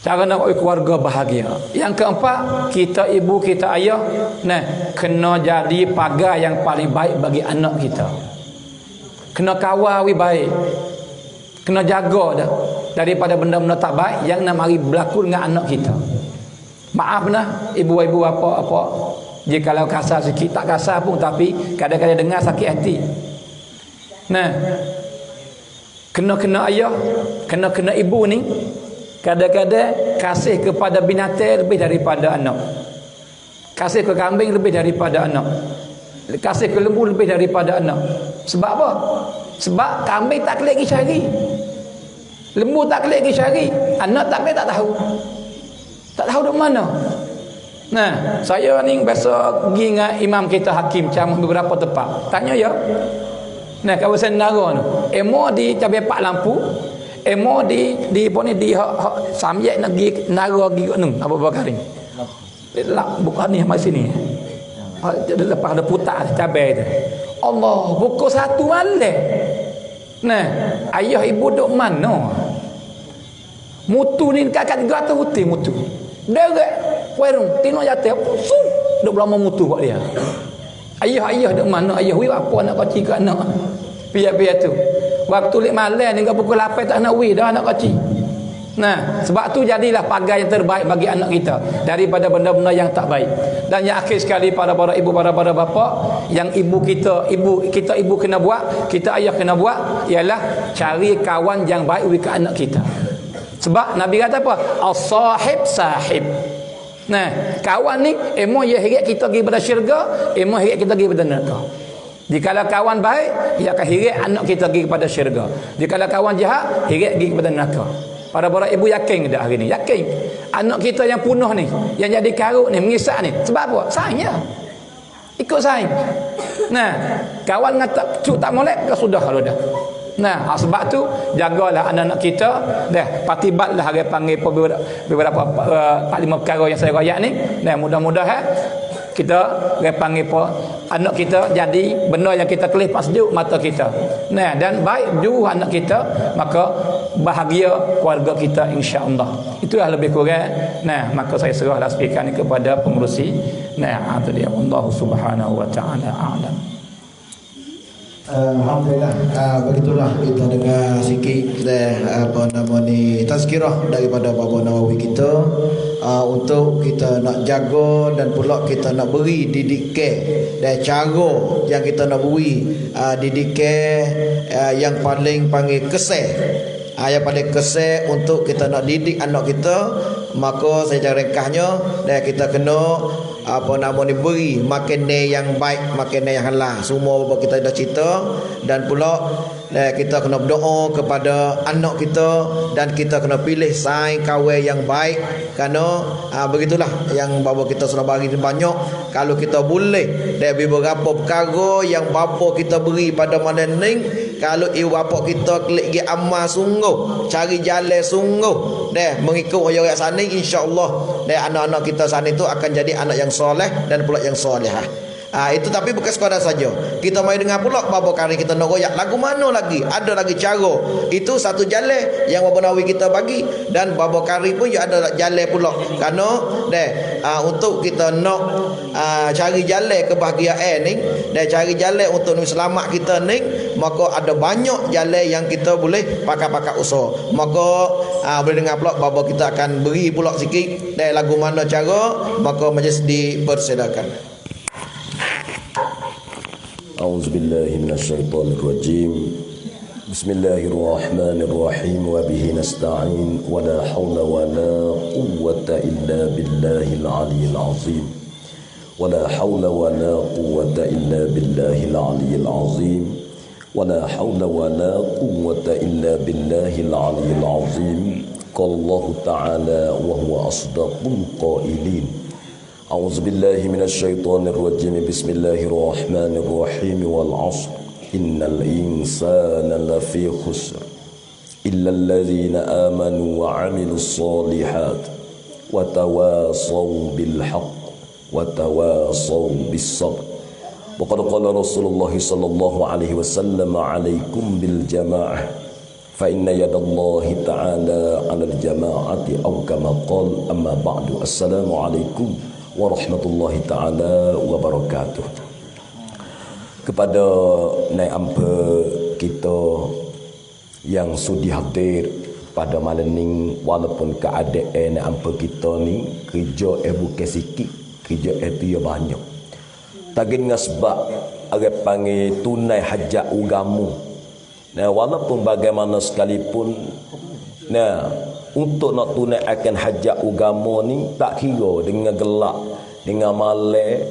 Cara nak buat keluarga bahagia. Yang keempat, kita ibu, kita ayah, nah, kena jadi pagar yang paling baik bagi anak kita. Kena kawal wi baik. Kena jaga dah daripada benda-benda tak baik yang nak mari berlaku dengan anak kita. Maaf nah ibu-ibu apa jikalau kasar sikit, tak kasar pun tapi kadang-kadang dengar sakit hati. Nah, kena ayah, kena ibu ni kadang-kadang kasih kepada binatang lebih daripada anak. Kasih ke kambing lebih daripada anak. Kasih ke lembu lebih daripada anak. Sebab apa? Sebab kambing tak kelak pergi cari. Lembu tak kelak pergi cari. Anak tak kelak tak tahu. Tak tahu di mana. Nah, saya ni biasa pergi dengan imam kita Hakim ceramah beberapa tempat. Tanya ya. Nah, kawasan Nara tu. Emo di cabai pak lampu. Emo di apa ni di samyek nak pergi Nara pergi gunung apa bakar ni. Lah bukan ni masih sini. lepas ada putar cabai tu. Allah, pukul 1 malam. Nah, ayah ibu duk mana? Mutu ni dekat gata huti mutu. Derek warung tino jatuh pusung duk lama mutu kat dia. Ayah duk mana? Ayah wi apa nak kecil kat anak. Biar tu. Waktu lek malam hingga pukul 8 tak nak wi dah anak kecil. Nah, sebab tu jadilah pagar yang terbaik bagi anak kita daripada benda-benda yang tak baik. Dan yang akhir sekali para ibu, para bapa, yang ibu kena buat, kita ayah kena buat ialah cari kawan yang baik untuk anak kita. Sebab Nabi kata apa? As-sahib sahib. Nah, kawan ni emo ia hirat kita pergi pada syurga, emo hirat kita pergi pada neraka. Jikalau kawan baik, ia akan hirat anak kita pergi kepada syurga. Jikalau kawan jahat, hirat pergi kepada neraka. Para ibu yakin dah hari ni? Yakin. Anak kita yang punah ni, yang jadi karuk ni, mengisak ni. Sebab apa? Saing je. Ikut saing. Nah, kawan ngata cuk tak molek ke sudah kalau dah. Nah, sebab tu jagalah anak-anak kita. Dah, patibatlah hari panggil beberapa 4-5 perkara yang saya royak ni. Nah, mudah-mudahan kita panggil anak kita jadi benda yang kita kelih pas sejuk mata kita. Nah, dan baik juga anak kita, maka bahagia keluarga kita insya-Allah. Itulah lebih kurang. Nah, maka saya serahlah speaker ni kepada pengerusi. Nah, itu dia. Allah Subhanahu wa taala a'lam. Alhamdulillah, begitulah kita dengar sikit tazkirah daripada Bapa Nawawi kita, untuk kita nak jaga dan pula kita nak beri didikan dan cara yang kita nak beri didikan yang paling panggil keseh, yang paling keseh untuk kita nak didik anak kita. Maka saya ringkasnya dan kita kena beri makanan yang baik, makanan yang halal. Semua bapa kita dah cerita. Dan pula kita kena berdoa kepada anak kita, dan kita kena pilih saing kawan yang baik. Kerana begitulah yang bapa kita sudah bagi banyak. Kalau kita boleh dari beberapa perkara yang bapa kita beri pada malam ni, kalau ibu bapa kita klik gi amal sungguh, cari jalan sungguh, mengikut ayat sana, insya-Allah anak-anak kita sana itu akan jadi anak yang soleh dan pula yang solehah. Itu tapi bukan sekadar saja. Kita mai dengar pula bapa kari kita nak royak lagu mana lagi? Ada lagi cara. Itu satu jalan yang Bapa Nawawi kita bagi, dan bapa kari pun juga ada jalan pula. Karena untuk kita nak cari jalan kebahagiaan ni, dan cari jalan untuk selamat kita ni, maka ada banyak jalan yang kita boleh pakai usaha. Maka boleh dengar pula bapa kita akan beri pula sikit lagu mana cara, maka majlis dipersilakan. A'udzubillahi minasyaitonirrajim. Bismillahirrahmanirrahim. Wa bihi nasta'in. Wa la hawla wa la quwwata illa billahil aliyyil azim. Wa la hawla wa la quwwata illa billahil aliyyil azim. Wa la hawla wa la quwwata illa billahil aliyyil azim. Qala Allah ta'ala wa huwa asdaqul qailin. أعوذ بالله من الشيطان الرجيم بسم الله الرحمن الرحيم والعصر إن الإنسان لفي خسر إلا الذين آمنوا وعملوا الصالحات وتواصوا بالحق وتواصوا بالصبر وقد قال رسول الله صلى الله عليه وسلم عليكم بالجماعة فإن يد الله تعالى على الجماعة أو كما قال أما بعد السلام عليكم warahmatullahi ta'ala wabarakatuh. Kepada Naib Ampa kita yang sudi hadir pada malam ni, walaupun keadaan Naib Ampa kita ni kerja bukan sikit, kerja itu ya banyak. Tagin dengan sebab orang panggil tunai hajat ugamu. Nah, walaupun bagaimana sekalipun, untuk nak tunaikan hajat agama ni tak kira dengan gelap, dengan malam.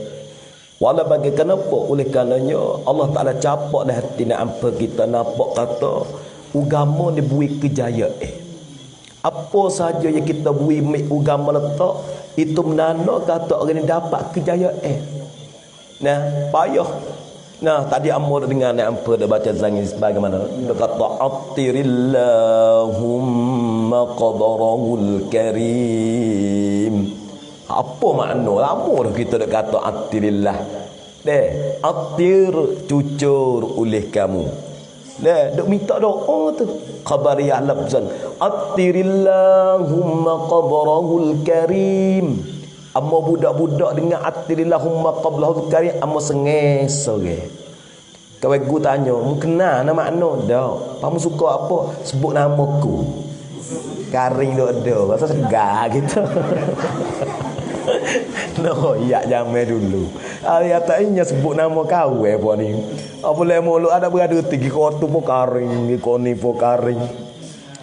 Walau bagi kenapa? Oleh karenanya Allah Ta'ala capak dah hati Naib Ampa kita, nampak kata agama ni bui kejayaan. Apa saja yang kita bui agama letak, itu menanda kata orang ni dapat kejayaan. Nah, payah. Nah, tadi Amor dengan Naib Ampa dah baca zangin sebagaimana dia kata attirillahumma qadarahul karim Apa makna? Lama dah kita dah kata atirillah. Atir cucur oleh kamu. Dok minta doa tu. Khabariyah lafzan. Atirillahumma qabrahul karim. Amma budak-budak dengan atirillahumma qabrahul karim amma sengesa ge. Kawan guru tanya, "Mu kenal nama makna?" Dak. Kamu suka apa? Sebut namaku. Karing dok ada. Rasa segar gitu. No, ya jamai dulu. Ayatnya sebut nama kau apa ni. Apa boleh mulut ada berada tinggi kau tu pun karing, kau ni pun karing.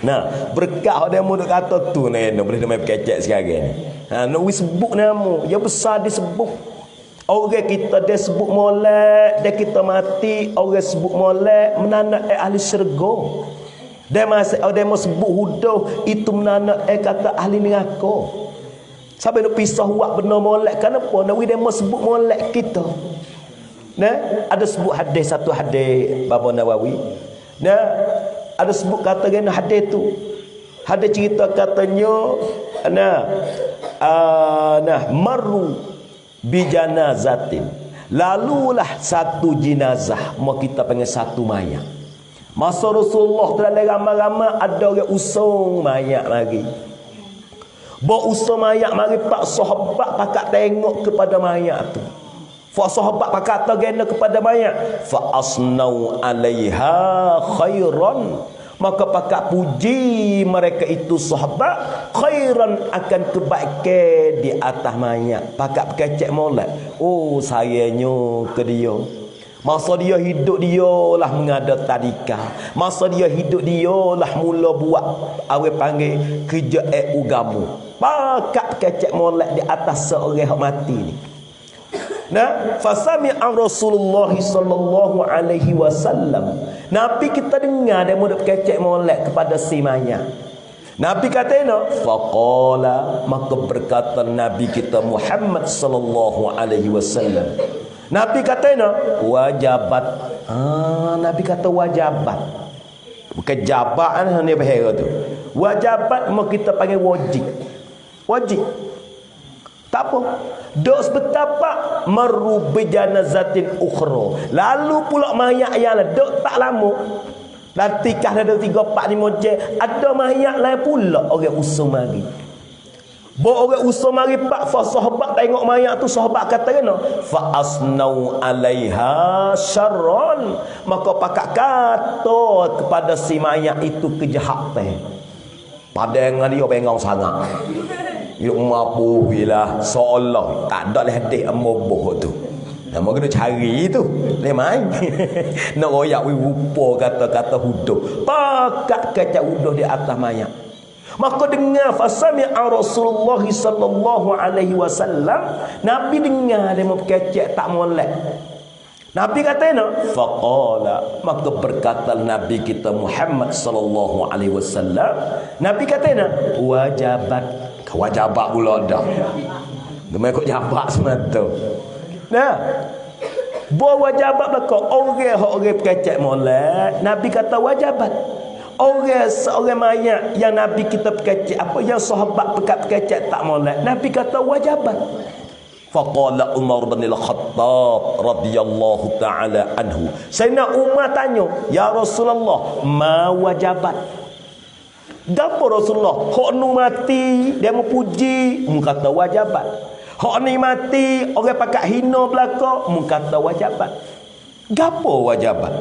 Nah, berkah dia mulut kata tu ni, boleh dia main kecek sekarang. Nak sebut nama, dia besar disebut. Orang kita dia sebut molek, dia kita mati, orang sebut molek menanak ahli syurga. Dia masih dia mau sebut huduh itu menanak kata ahli neraka. Sampai nak pisah buat benda molek kenapa? Nak dia mau sebut molek kita. Nah, ada sebut hadis satu hadis Bapa Nawawi. Nah, ada sebut kata gana hadis tu. Hadis cerita katanya maru bi janazatin. Lalulah satu jenazah, mau kita panggil satu mayat. Masa Rasulullah dalam ramai-ramai ada orang usung mayat lagi. Bawa usung mayat mari pak sahabat pakat tengok kepada mayat tu. Fa sahabat pakat tengok kepada mayat. Fa asnau alaiha khairan. Maka pakat puji mereka itu sahabat khairan akan kebaikan di atas mayat. Pakat kecek molek. Oh sayangnya ke dia. Masa dia hidup dia lah mengada tadika. Masa dia hidup dia lah mula buat awak panggil kerja ugamu. Pakat kecek molek di atas seorang yang mati ni. Nah, fasami'a Rasulullah sallallahu alaihi wasallam. Nabi kita dengar dia mula kecek molek kepada si mayat. Nabi katanya, faqala, maka berkata Nabi kita Muhammad sallallahu alaihi wasallam. Nabi katanya wajabat. Nabi kata wajabat. Bukan jabat ni bahaya tu. Wajabat mau kita panggil wajib. Wajib. Tak apa. Dok sebetapa maru bijanazatin ukhra. Lalu pula mayat yang dok tak lama. Latikah ada 3 4 5 je. Ada mayat lain pula orang usung mari. Bawa orang usung mari pak fa sahabat tengok mayat tu sahabat kata kena fa asnau alaiha syarran. Maka pakak kata kepada si mayat itu kejahatan. Padang dia pengang sangat. Dia mampu bila seolah tak ada hadis amoboh tu. Nama kena cari tu. Dia main. Nak royak rupa kata-kata huduh. Pakak kecak huduh di atas mayat. Maka dengar fasami'a Rasulullah sallallahu alaihi wasallam. Nabi dengar dia mau kecek tak molek. Nabi katanya faqala, maka berkata Nabi kita Muhammad sallallahu alaihi wasallam. Nabi katanya wajabat. Wajabat pula dah. Gemai kok jabat semata. Nah, bawa wajabat belaka orang kecek molek. Nabi kata wajabat. Seorang mayat yang Nabi kita kecek apa yang sahabat kecek tak molek. Nabi kata wajabat. Faqala Umar bin Al-Khattab radhiyallahu taala anhu. Sayyidina Umar tanya, "Ya Rasulullah, ma wajabat?" Gapo Rasulullah? Hak nu mati dia memuji, mu kata wajabat. Hak ni mati orang pakat hina belaka, mu kata wajabat. Gapo wajabat?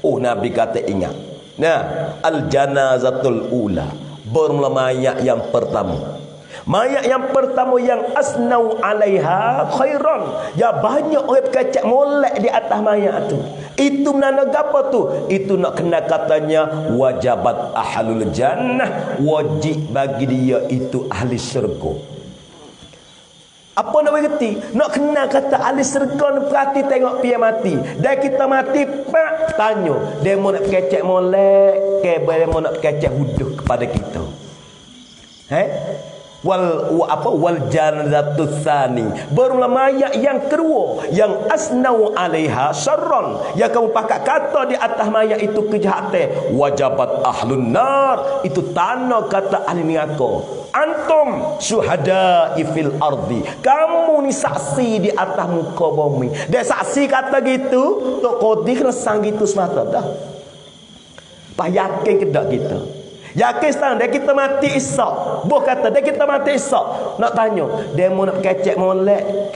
Oh Nabi kata ingat. Nah, al janazatul ula, bermula mayat yang pertama. Mayat yang pertama yang asnau alaiha khairan. Ya banyak orang kecek molek di atas mayat tu. Itu menanda apa tu? Itu nak kena katanya wajabat ahlul jannah. Wajib bagi dia itu ahli syurga. Apa nak berarti? Nak kena kata ahli syurga ni perhati tengok dia mati. Dan kita mati pak tanya. Dia mau nak kecek molek ke dia mau nak kecek huduh kepada kita. wal janazatu tsani, barulah mayat yang kedua yang asnau alaiha syarran, yang kamu pakai kata di atas mayat itu kejahatan, wajabat ahlun nar, itu tanda kata ahli neraka. Antum syuhada fil ardi, kamu ni saksi di atas muka bumi. Dia saksi kata gitu, Tok Qadi kena sang gitu semata dah. Pak yakin ke tak kita? Yakin sekarang dia kita mati esok. Boh kata dia kita mati esok. Nak tanya, demo nak kecek molek,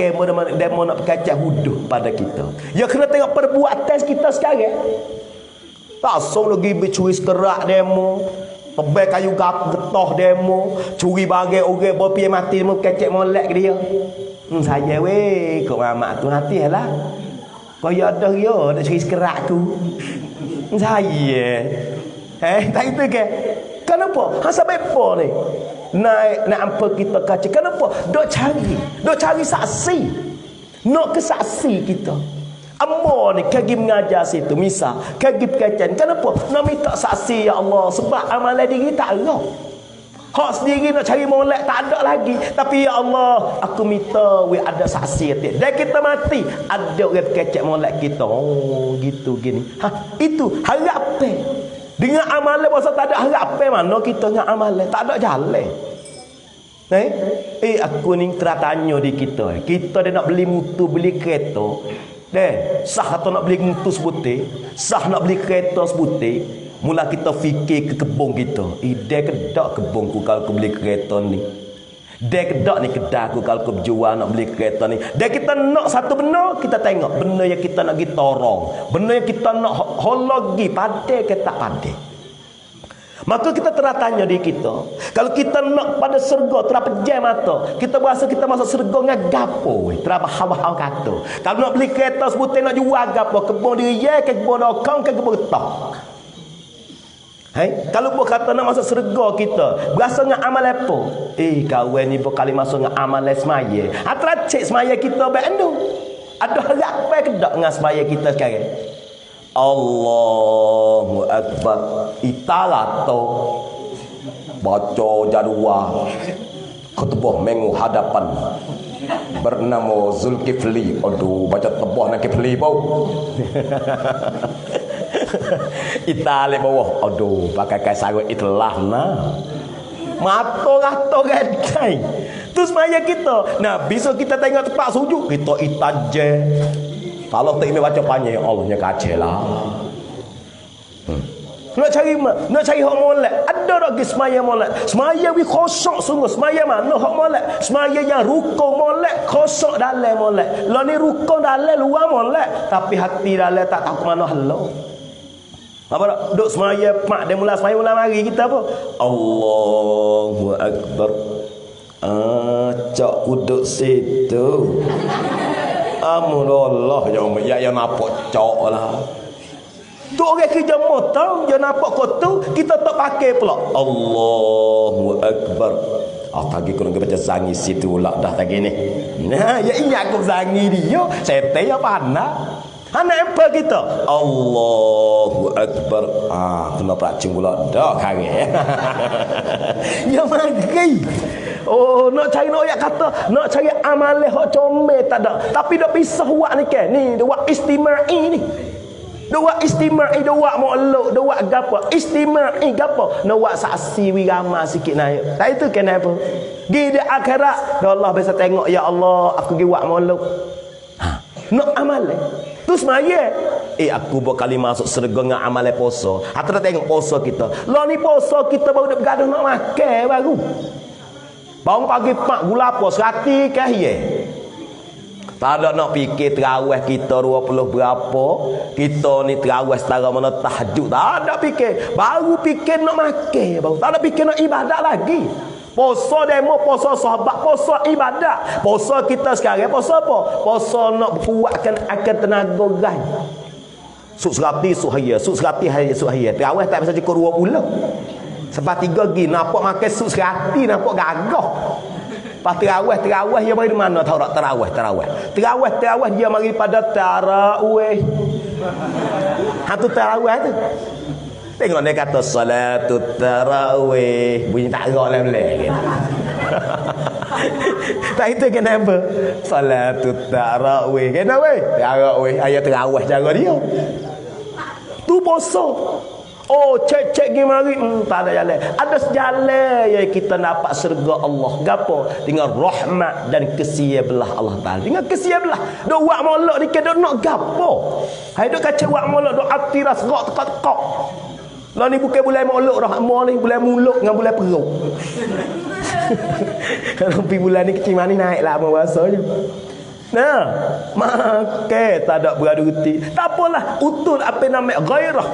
demo nak kecek huduh pada kita. Ya kena tengok perbuatan kita sekarang. Langsung lagi bercuri sekerak demo, tebal kayu getah demo, curi bagai orang berpi mati demo kecek molek dia. Saya weh, kau mamak tu hati lah. Kau ya ada dia nak curi sekerak tu. Saya. Tak itu ke? Kenapa? Hasa bepo ni. Naik apa kita kaca? Kenapa? Dok cari saksi. Nak kesaksi kita. Ambo ni kagi mengajar situ misal, kagi perkataan. Kenapa? Nak minta saksi ya Allah sebab amalan diri tak ada. Hak sendiri nak cari molek tak ada lagi. Tapi ya Allah, aku minta we ada saksi atik. Dan kita mati, ada orang kecek molek kita. Oh, gitu gini. Itu harapan. Dengan amalan pasal tak ada harapan mana kita dengan amalan, tak ada jalan. Aku ni teratanya di kita. Kita dia nak beli mutu, beli kereta. Sah atau nak beli mutu sebutir, sah nak beli kereta sebutir. Mula kita fikir ke kebun kita. Dia kedak kebunku kalau aku beli kereta ni. Dia kedak ni kedahku kalau aku berjual nak beli kereta ni. Dia kita nak satu benda, kita tengok benda yang kita nak pergi torong, benda yang kita nak hologi pandai ke tak pandai. Maka kita teratanya di kita. Kalau kita nak pada surga terapejam mata, kita berasa kita masuk surga dengan gapo terabah-habah kata. Kalau nak beli kereta sebutir nak jual gapo, kebun dia ke kebun dokang ke kebun getah. Kalau buat kata nak masuk surga kita, berasa dengan amal apa? Kawan ni berkali masuk dengan amal semaya. Teracik semaya kita baik tu. Ada harapan ke tak dengan semaya kita sekarang? Allahu Akbar. Italah tu baca jadual khutbah minggu hadapan bernama Zulkifli. Aduh, baca tebah nak Kifli bau. Itali bawah. Aduh, pakai kai sarut itulah nah. Mato-rato gadai. Terus maya kita. Nah, besok kita tengok tempat sujud, kita itaje. Kalau tak ini baca panjang, Allahnya kacelah. Nak cari hak molek. Ada lagi semaya molek. Semaya wi kosong sungguh. Semaya mana hak molek? Semaya yang rukun molek, kosong dalam molek. Lah ni rukun dalam luar molek, tapi hati dalam tak tahu mana halau. Apa tak? Duk semaya mak dia mula semaya mula mari kita apa? Allahu Akbar. Cak kuduk situ. Amrullah yang nampak cak lah. Tu orang kerja motor dia nampak kotor, kita tak pakai pula. Allahu Akbar. Tadi kau nak baca zangi situ lah dah tadi ni. Nah, ya ingat aku zangi dia. Setan apa anak? Anak apa kita? Allahu Akbar. Kena peracung pula dah kare. Ya mari. Nak cari nak ayat kata, nak cari amalan hak comel tak ada. Tapi dak pisah wak ni ke? Ni wak istimai ni. Dua istimai, dua mu'aluk, dua gapo? Istimai gapo? Nak wak saksi wirama sikit naik. Tak itu kenapa? Di akhirat, Allah biasa tengok ya Allah, aku gi wak mu'aluk. Nak amalan. Terus maya. Aku berkali masuk surga dengan amalan puasa. Hata tengok puasa kita. Lah ni puasa kita baru nak bergaduh nak makan baru. Bangun pagi pak gula apa serati kah ye? Tak ada nak fikir terawih kita 20 berapa. Kita ni terawih setara mana tahajud. Tak ada fikir. Baru fikir nak makan baru. Tak ada fikir nak ibadat lagi. Puasa demo, puasa sahabat, puasa ibadat. Puasa kita sekarang puasa apa? Puasa nak kuatkan akan tenaga gai. Suk serati suk haya, suk serati haya suk haya. Terawih tak bisa cukup 2 bulan. Sebab 3 gi nampak makan suk serati nampak gagah. Pas terawih dia mari mana tahu tak terawih dia mari pada tarawih. Hatu tarawih tu. Tengok dia kata salatut tarawih bunyi tak gerak lah boleh gitu. Tak itu kena apa? Salatut tarawih. Kena weh? Tarawih ayat terawih cara dia. Tu puasa. Oh, cek-cek pergi mari, tak ada jalan. Ada sejalan yang kita dapat syurga Allah. Gapo? Dengan rahmat dan kesian belah Allah Taala. Dengan kesian belah. Dok wak molek ni ke dok nak gapo? Hai dok kacau wak molek dok atiras gak tekak-tekak. Lah ni bukan bulan molek rahmat ni, bulan muluk dengan bulan perut. Kalau bulan ni kecil mani naik lah bahasanya. Nah, maka tak ada beradu reti. Tak apalah, utul apa nama ghairah.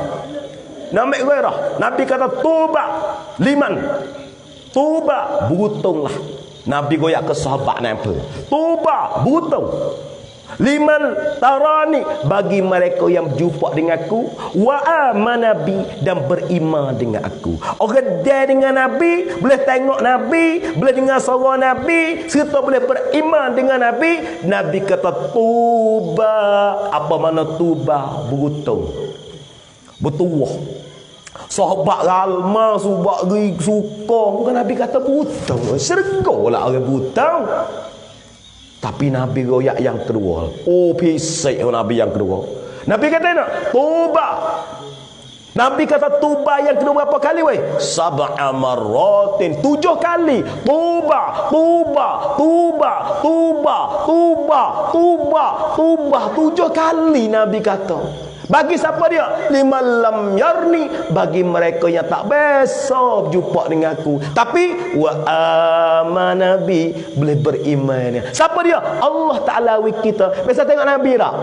Nama ghairah. Nabi kata tobat liman. Tobat berutunglah. Nabi goyak ke sahabat nampa. Tobat berutong. Liman tarani, bagi mereka yang berjumpa dengan aku, wa amanabi, dan beriman dengan aku. Orang dia dengan Nabi, boleh tengok Nabi, boleh dengar suara Nabi, serta boleh beriman dengan Nabi. Nabi kata tuba. Apa mana tuba? Berutong, bertuah. Sahabat lama sahabat suka, bukan Nabi kata berutong. Sergalah orang berutong. Tapi Nabi royak yang kedua. Oh, pisik Nabi yang kedua. Nabi kata nak tobat. Nabi kata tobat yang kedua berapa kali weh? 7 marratin, 7 kali. Tobat, tobat, tobat, tobat, tobat, tobat, tobat, 7 kali Nabi kata. Bagi siapa dia? Liman lam yarni, bagi mereka yang tak biasa berjumpa dengan aku. Tapi wa amanabi, boleh beriman. Siapa dia? Allah Taala kita. Biasa tengok Nabi tak?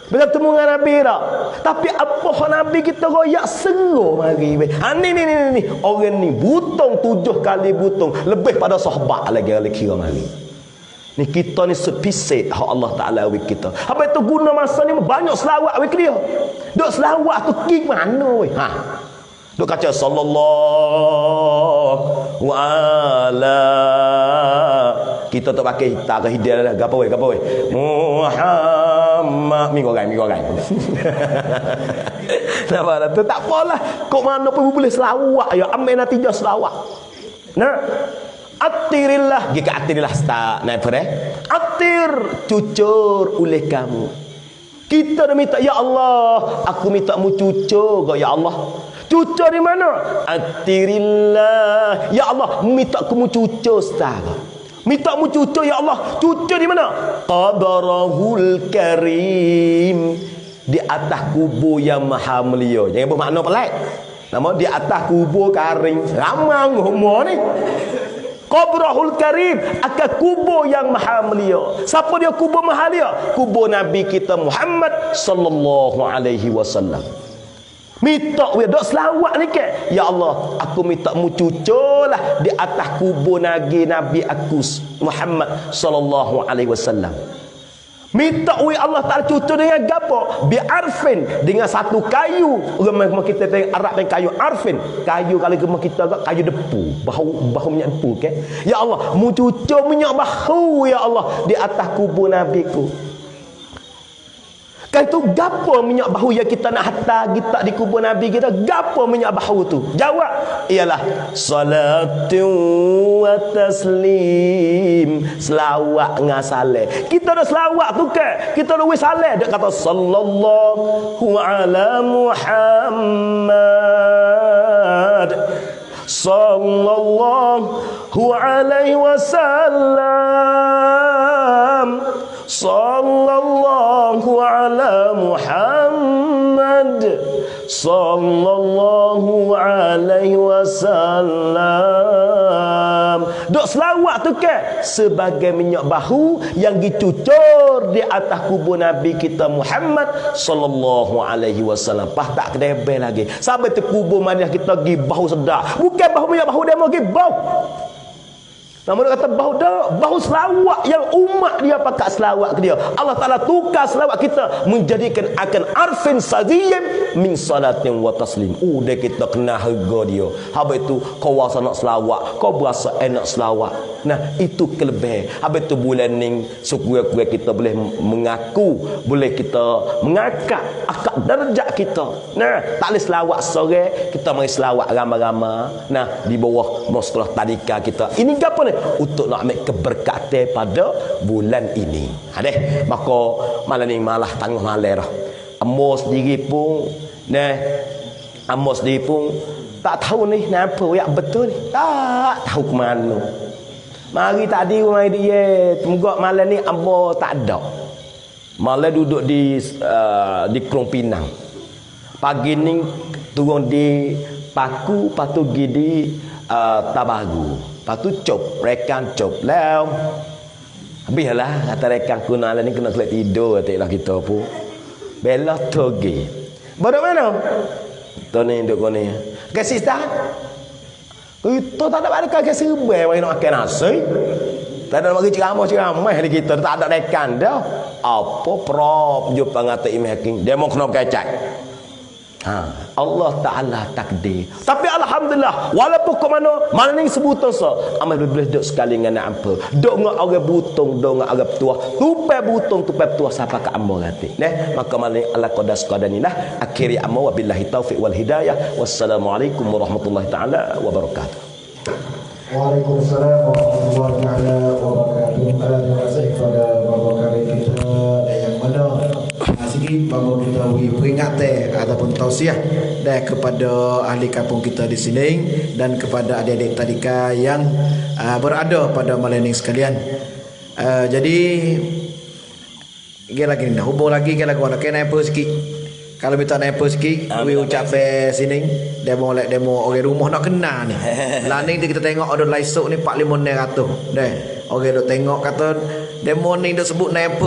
Biasa temu dengan Nabi tak? Tapi apa Nabi kita royak seru mari. Ni. Orang ni butong 7 kali butong, lebih pada sahabat lagi kira mari. Ni kita ni sepisik Allah Taala wik kita. Apa itu guna masa ni banyak selawat wik dia. Duk selawat tu ki mana weh? Ha. Duk kaca sallallahu ala. Kita tak pakai hitam ke hidayah gapo weh? Muhammad mi gorai. Nampak tu tak apalah. Kok mana pun boleh selawat ya. Ambil natijah selawat. Nah. Atirillah, jika atirillah start naik pada atir cucur oleh kamu. Kita dah minta ya Allah, aku minta mu cucur kau ya Allah. Cucur di mana? Atirillah, ya Allah, minta aku mu cucur start. Minta mu cucur ya Allah. Cucur di mana? Qadarahul karim, di atas kubur yang maha mulia. Jangan bermakna pelik. Nama di atas kubur karing. Ramang umur ni. Qabrahul karim, akan kubur yang maha mulia. Siapa dia kubur maha mulia? Kubur Nabi kita Muhammad sallallahu alaihi wasallam. Minta we dok selawat ni ke? Ya Allah, aku minta mu cucurlah di atas kubur Nabi aku Muhammad sallallahu alaihi wasallam. Minta we Allah Taala cucur dengan gapo? Bi arfin, dengan satu kayu. Orang kita tengok Arab dengan kayu arfin. Kayu kalau kita kayu depu, bahu minyak depu ke? Ya Allah, mu cucur minyak bahu ya Allah di atas kubur nabiku. Kan tu gapo minyak bahu yang kita nak hantar kita di kubur Nabi kita? Gapo minyak bahu tu? Jawab ialah salatu wa taslim. Selawat dengan salam. Kita dah selawat tu ke? Kita dah wis salam. Dia kata sallallahu ala Muhammad. Sallallahu alaihi wasallam. Sallallahu ala Muhammad. Sallallahu alaihi wasallam. Dok selawat tu ke? Sebagai minyak bahu yang dicucur di atas kubur Nabi kita Muhammad sallallahu alaihi wasallam. Pas tak kedebel lagi. Sampai tu kubur Madinah kita gi bau sedap. Bukan bau minyak bahu dia mau gi bau. Namun dia kata bahu selawat yang umat dia pakai selawat ke dia. Allah Ta'ala tukar selawat kita menjadikan akan arfin sadiyim min salatin wa taslim. Dia kita kena harga dia. Habis itu kau rasa nak selawat, kau berasa enak selawat. Nah, itu kelebihan. Habis itu bulan ni sekurang-kurang kita boleh mengaku, boleh kita mengangkat akak darjat kita. Nah, tak boleh selawat sore, kita mari selawat ramai-ramai. Nah, di bawah sekolah tadika kita. Ini apa ni? ni? Untuk nak ambil keberkatan pada bulan ini. Deh, maka malam ni malah tengah malam dah. Amo sendiri pun amo sendiri pun tak tahu ni kenapa yang betul ni. Tak tahu ke mana. Mari tadi rumah dia, tunggak malam ni amo tak ada. Malam duduk di Krung Pinang. Pagi ni turun di Paku, patu pergi di Tabagu. Patu cop, rekan cop lah. Habislah kata rekan kuna ni kena kelat tidur atiklah kita pun. Bela toge. Bodoh mana? Tu ni duk ni. Kasih dah. Itu tak ada pada kaki sebai mai nak makan nasi. Tak ada bagi ceramah di kita tak ada rekan dah. Apa prop jumpa ngata Imam Hakim. Demo kena kecak. Allah Ta'ala takdir. Tapi Alhamdulillah, walaupun ke mana ni sebutan amal boleh duduk sekali dengan apa. Duduk dengan orang butung, duduk dengan orang tua. Tupai butung, tupai tua siapa ke amal nanti. Maka malam Allah qadas qadanilah. Akhiri amal wabillahi taufiq wal hidayah. Wassalamualaikum warahmatullahi ta'ala wabarakatuh. Waalaikumsalam warahmatullahi ta'ala wabarakatuh. Terima kasih kepada Bapak kami kita yang mana sikit bahawa kita beri peringatan ataupun tausiah dan kepada ahli kampung kita di sini dan kepada adik-adik tadika yang berada pada malam ini sekalian. Jadi lagi dah hubung lagi kalau nak kena apa sikit. Kalau minta naik sikit, we ucap sini demo orang rumah nak kena ni. Lah ni kita tengok ada laisuk ni 4-5 ratus. Deh. Orang dok tengok kata demo ni dok sebut naik